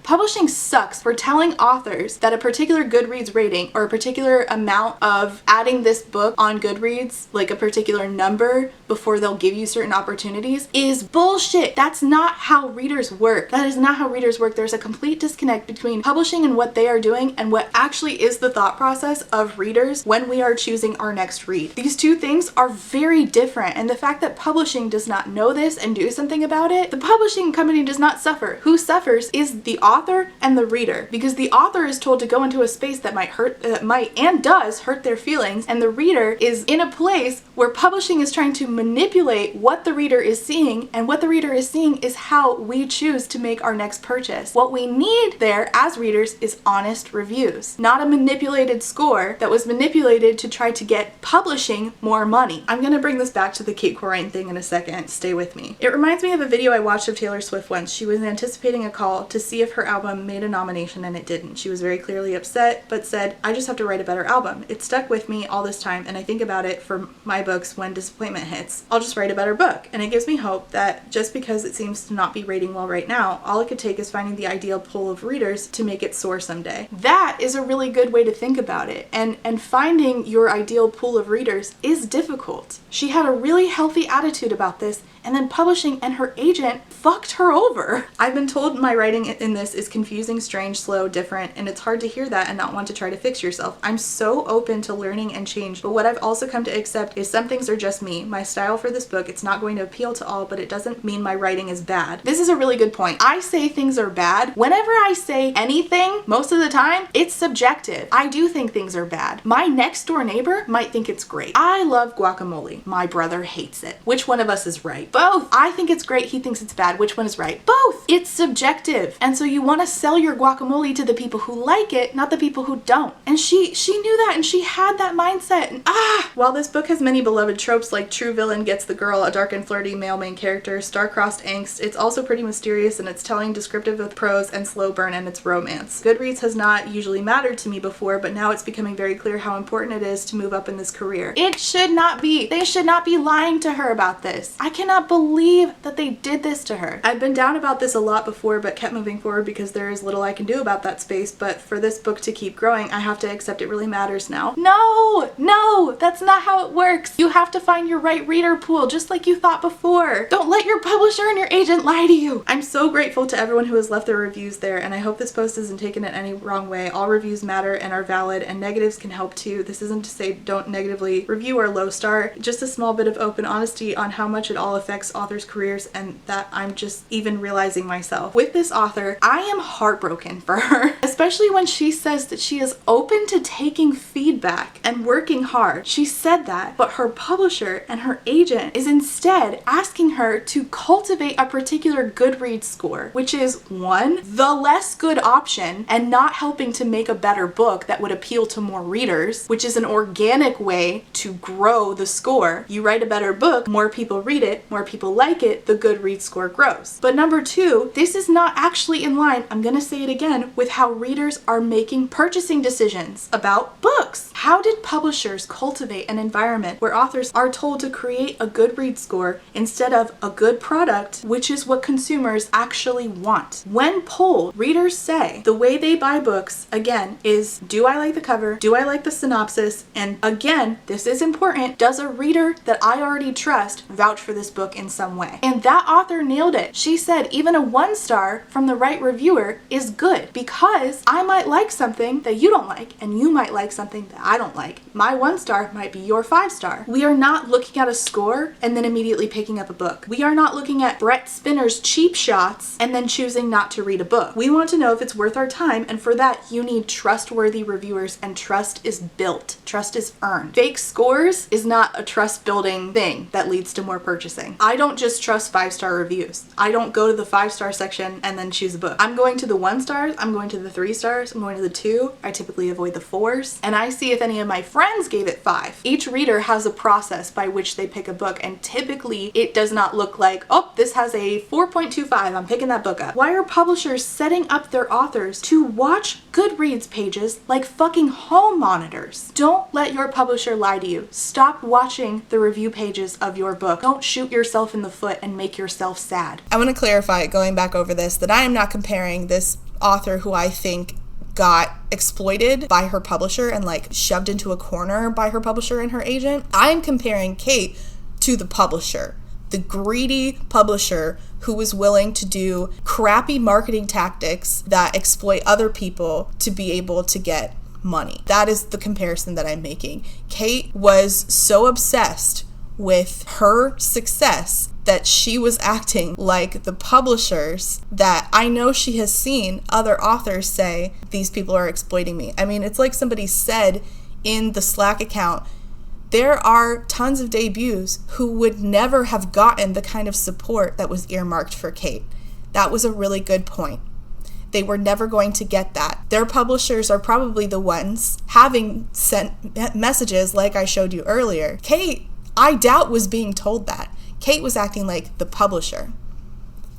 publishing sucks for telling authors readers that a particular Goodreads rating or a particular amount of adding this book on Goodreads, like a particular number before they'll give you certain opportunities, is bullshit. That's not how readers work. That is not how readers work. There's a complete disconnect between publishing and what they are doing and what actually is the thought process of readers when we are choosing our next read. These two things are very different, and the fact that publishing does not know this and do something about it, the publishing company does not suffer. Who suffers is the author and the reader, because the author is told to go into a space that might and does hurt their feelings, and the reader is in a place where publishing is trying to manipulate what the reader is seeing, and what the reader is seeing is how we choose to make our next purchase. What we need there as readers is honest reviews, not a manipulated score that was manipulated to try to get publishing more money. I'm gonna bring this back to the Cait Corrain thing in a second. Stay with me. It reminds me of a video I watched of Taylor Swift once. She was anticipating a call to see if her album made a nomination and it didn't. She was very clearly upset, but said, I just have to write a better album. It stuck with me all this time, and I think about it for my books when disappointment hits. I'll just write a better book. And it gives me hope that just because it seems to not be rating well right now, all it could take is finding the ideal pool of readers to make it soar someday. That is a really good way to think about it. And finding your ideal pool of readers is difficult. She had a really healthy attitude about this, and then publishing and her agent fucked her over. I've been told my writing in this is confusing, strange, slow, different, and it's hard to hear that and not want to try to fix yourself. I'm so open to learning and change, but what I've also come to accept is some things are just me. My style for this book, it's not going to appeal to all, but it doesn't mean my writing is bad. This is a really good point. I say things are bad. Whenever I say anything, most of the time, it's subjective. I do think things are bad. My next door neighbor might think it's great. I love guacamole. My brother hates it. Which one of us is right? Both. I think it's great. He thinks it's bad. Which one is right? Both. It's subjective. And so you want to sell your guacamole to the people who like it, not the people who don't. And she knew that, and she had that mindset. And while this book has many beloved tropes like true villain gets the girl, a dark and flirty male main character, star-crossed angst, it's also pretty mysterious in its telling, descriptive with prose, and slow burn in its romance. Goodreads has not usually mattered to me before, but now it's becoming very clear how important it is to move up in this career. It should not be. They should not be lying to her about this. I cannot believe that they did this to her. I've been down about this a lot before, but kept moving forward because there is little I can do about that space, but for this book to keep growing, I have to accept it really matters now. No, that's not how it works. You have to find your right reader pool, just like you thought before. Don't let your publisher and your agent lie to you. I'm so grateful to everyone who has left their reviews there, and I hope this post isn't taken in any wrong way. All reviews matter and are valid, and negatives can help too. This isn't to say don't negatively review or low star, just a small bit of open honesty on how much it all affects authors' careers, and that I'm just even realizing myself. With this author, I am heartbroken for her, especially when she says that she is open to taking feedback and working hard. She said that, but her publisher and her agent is instead asking her to cultivate a particular Goodreads score, which is one, the less good option and not helping to make a better book that would appeal to more readers, which is an organic way to grow the score. You write a better book, more people read it, more people like it, the Goodreads score grows. But number two, this is not actually in line, I'm gonna say it again, with how readers are making purchasing decisions about books. How did publishers cultivate an environment where authors are told to create a Goodreads score instead of a good product, which is what consumers actually want? When polled, readers say the way they buy books, again, is do I like the cover? Do I like the synopsis? And again, this is important, does a reader that I already trust vouch for this book in some way? And that author nailed it. She said even a 1 star from the right reviewer is good, because I might like something that you don't like, and you might like something that I don't like. My 1 star might be your 5 star. We are not looking at a score and then immediately picking up a book. We are not looking at Brett Spinner's cheap shots and then choosing not to read a book. We want to know if it's worth our time, and for that you need trustworthy reviewers, and trust is built. Trust is earned. Fake scores is not a trust building thing that leads to more purchasing. I don't just trust 5-star reviews. I don't go to the 5-star section and then choose a book. I'm going to the 1 stars, I'm going to the 3 stars, I'm going to the 2. I typically avoid the 4s, and I see if any of my friends gave it 5. Each reader has a process by which they pick a book, and typically it does not look like, oh, this has a 4.25, I'm picking that book up. Why are publishers setting up their authors to watch Goodreads pages like fucking home monitors? Don't let your publisher lie to you. Stop watching the review pages of your book. Don't shoot yourself in the foot and make yourself sad. I want to clarify, going back over this, that I am not comparing this author who I think got exploited by her publisher and like shoved into a corner by her publisher and her agent. I'm comparing Cait to the publisher, the greedy publisher who was willing to do crappy marketing tactics that exploit other people to be able to get money. That is the comparison that I'm making. Cait was so obsessed with her success that she was acting like the publishers that I know she has seen other authors say, these people are exploiting me. I mean, it's like somebody said in the Slack account, there are tons of debuts who would never have gotten the kind of support that was earmarked for Cait. That was a really good point. They were never going to get that. Their publishers are probably the ones having sent messages like I showed you earlier. Cait, I doubt, was being told that. Cait was acting like the publisher.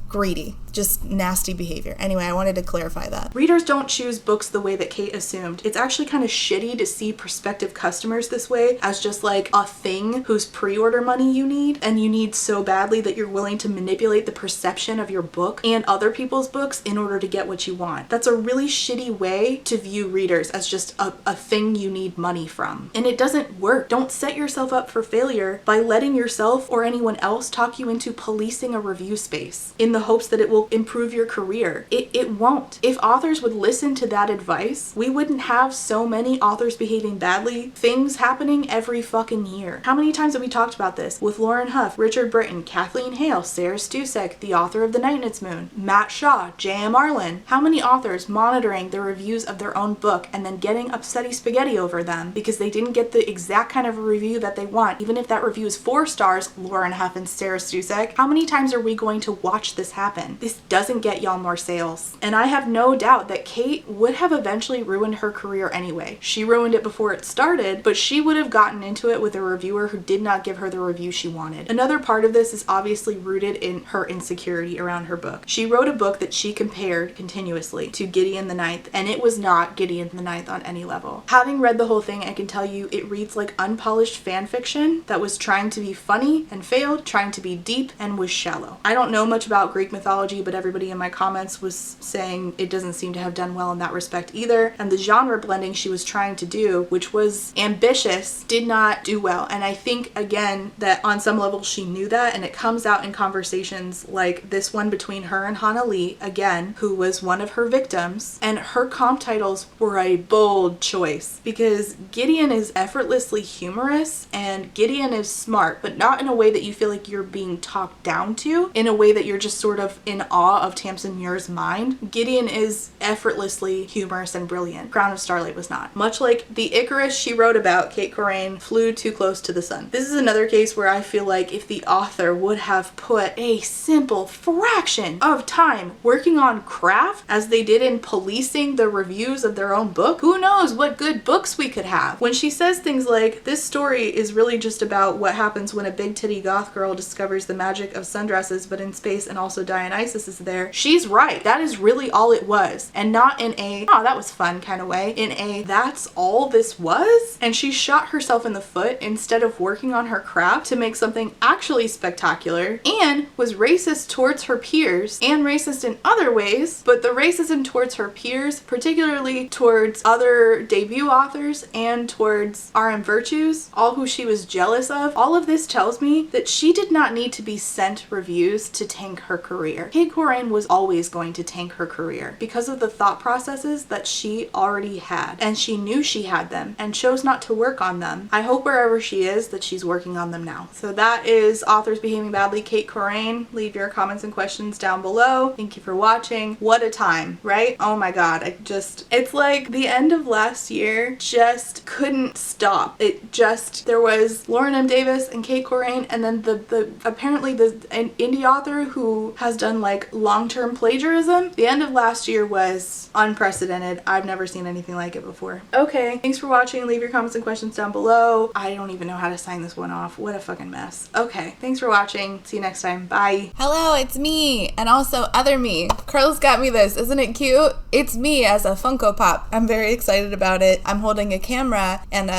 Greedy. Just nasty behavior. Anyway, I wanted to clarify that. Readers don't choose books the way that Cait assumed. It's actually kind of shitty to see prospective customers this way as just like a thing whose pre-order money you need, and you need so badly that you're willing to manipulate the perception of your book and other people's books in order to get what you want. That's a really shitty way to view readers, as just a thing you need money from. And it doesn't work. Don't set yourself up for failure by letting yourself or anyone else talk you into policing a review space in the hopes that it will improve your career. It won't. If authors would listen to that advice, we wouldn't have so many authors behaving badly things happening every fucking year. How many times have we talked about this with Lauren Huff, Richard Britton, Kathleen Hale, Sarah Stusek, the author of The Night and Its Moon, Matt Shaw, J.M. Arlen? How many authors monitoring the reviews of their own book and then getting upsetty spaghetti over them because they didn't get the exact kind of a review that they want, even if that review is 4 stars, Lauren Huff and Sarah Stusek? How many times are we going to watch this happen? This doesn't get y'all more sales. And I have no doubt that Cait would have eventually ruined her career anyway. She ruined it before it started, but she would have gotten into it with a reviewer who did not give her the review she wanted. Another part of this is obviously rooted in her insecurity around her book. She wrote a book that she compared continuously to Gideon the Ninth, and it was not Gideon the Ninth on any level. Having read the whole thing, I can tell you it reads like unpolished fan fiction that was trying to be funny and failed, trying to be deep and was shallow. I don't know much about Greek mythology, but everybody in my comments was saying it doesn't seem to have done well in that respect either. And the genre blending she was trying to do, which was ambitious, did not do well. And I think, again, that on some level she knew that, and it comes out in conversations like this one between her and Hana Lee, again, who was one of her victims. And her comp titles were a bold choice because Gideon is effortlessly humorous and Gideon is smart, but not in a way that you feel like you're being talked down to, in a way that you're just sort of in awe of Tamsin Muir's mind. Gideon is effortlessly humorous and brilliant. Crown of Starlight was not. Much like the Icarus she wrote about, Cait Corrain flew too close to the sun. This is another case where I feel like if the author would have put a simple fraction of time working on craft as they did in policing the reviews of their own book, who knows what good books we could have. When she says things like, this story is really just about what happens when a big titty goth girl discovers the magic of sundresses but in space and also Dionysus is there, she's right. That is really all it was. And not in a, oh, that was fun kind of way. In a, that's all this was? And she shot herself in the foot instead of working on her craft to make something actually spectacular, and was racist towards her peers and racist in other ways, but the racism towards her peers, particularly towards other debut authors and towards R.M. Virtues, all who she was jealous of, all of this tells me that she did not need to be sent reviews to tank her career. Cait Corrain was always going to tank her career because of the thought processes that she already had, and she knew she had them and chose not to work on them. I hope wherever she is that she's working on them now. So that is Authors Behaving Badly, Cait Corrain. Leave your comments and questions down below. Thank you for watching. What a time, right? Oh my god, it's like the end of last year just couldn't stop. There was Lauren M. Davis and Cait Corrain, and then apparently an indie author who has done like long-term plagiarism. The end of last year was unprecedented. I've never seen anything like it before. Okay, thanks for watching. Leave your comments and questions down below. I don't even know how to sign this one off. What a fucking mess. Okay, thanks for watching. See you next time. Bye. Hello, it's me, and also other me. Carl's got me this. Isn't it cute? It's me as a Funko Pop. I'm very excited about it. I'm holding a camera, and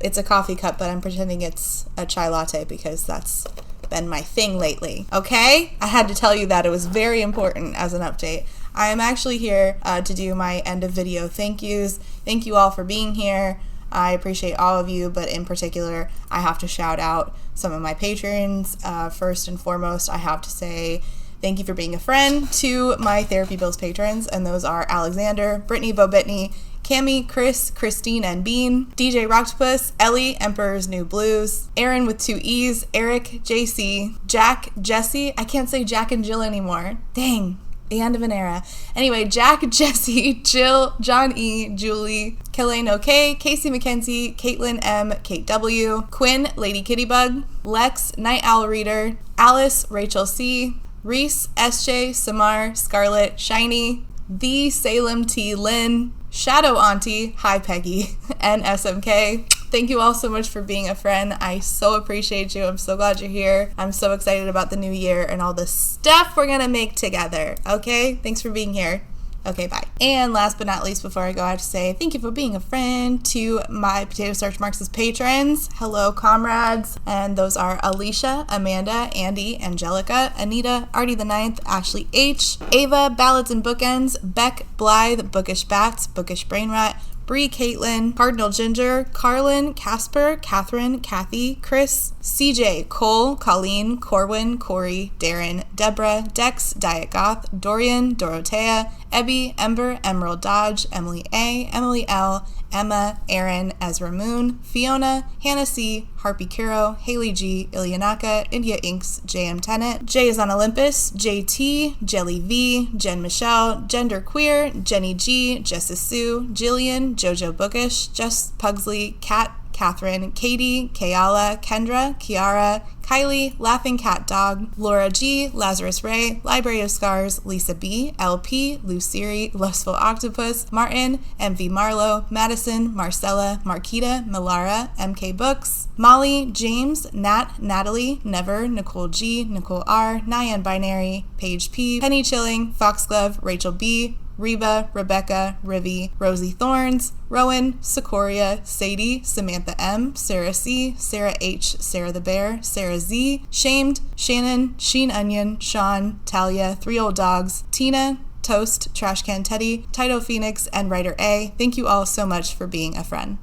it's a coffee cup, but I'm pretending it's a chai latte because that's been my thing lately. Okay? I had to tell you that. It was very important as an update. I am actually here to do my end of video thank yous. Thank you all for being here. I appreciate all of you, but in particular, I have to shout out some of my patrons. First and foremost, I have to say thank you for being a friend to my Therapy Bills patrons, and those are Alexander, Brittany Bobitney, Cami, Chris, Christine and Bean, DJ Rocktopus, Ellie, Emperor's New Blues, Aaron with 2 E's, Eric, JC, Jack, Jesse, I can't say Jack and Jill anymore. Dang. The end of an era. Anyway, Jack, Jesse, Jill, John E, Julie, Kelaine OK, Casey McKenzie, Caitlin M, Kate W, Quinn, Lady Kittybug, Lex, Night Owl Reader, Alice, Rachel C, Reese, SJ, Samar, Scarlett, Shiny, The Salem T. Lynn, Shadow Auntie, Hi Peggy, and SMK. Thank you all so much for being a friend. I so appreciate you. I'm so glad you're here. I'm so excited about the new year and all the stuff we're gonna make together. Okay? Thanks for being here. Okay, bye. And last but not least, before I go, I have to say thank you for being a friend to my Potato Starch Marxist patrons. Hello, comrades. And those are Alicia, Amanda, Andy, Angelica, Anita, Artie the Ninth, Ashley H, Ava, Ballads and Bookends, Beck, Blythe, Bookish Bats, Bookish Brain Rot, Bree, Caitlin, Cardinal Ginger, Carlin, Casper, Catherine, Kathy, Chris, CJ, Cole, Colleen, Corwin, Corey, Darren, Deborah, Dex, Diet Goth, Dorian, Dorothea, Ebby, Ember, Emerald Dodge, Emily A, Emily L, Emma, Aaron, Ezra Moon, Fiona, Hannah C, Harpy Kuro, Haley G, Ilianaka, India Inks, JM Tennant, Jay is on Olympus, JT, Jelly V, Jen Michelle, Gender Queer, Jenny G, Jessa Sue, Jillian, Jojo Bookish, Jess Pugsley, Kat, Catherine, Katie, Kayala, Kendra, Kiara, Kylie, Laughing Cat Dog, Laura G, Lazarus Ray, Library of Scars, Lisa B, LP, Luciri, Lustful Octopus, Martin, MV Marlowe, Madison, Marcella, Marquita, Melara, MK Books, Molly, James, Nat, Natalie, Never, Nicole G, Nicole R, Nyan Binary, Paige P, Penny Chilling, Foxglove, Rachel B, Reba, Rebecca, Rivy, Rosie Thorns, Rowan, Sequoia, Sadie, Samantha M, Sarah C, Sarah H, Sarah the Bear, Sarah Z, Shamed, Shannon, Sheen Onion, Sean, Talia, 3 Old Dogs, Tina, Toast, Trash Can Teddy, Cait Phenix, and Writer A. Thank you all so much for being a friend.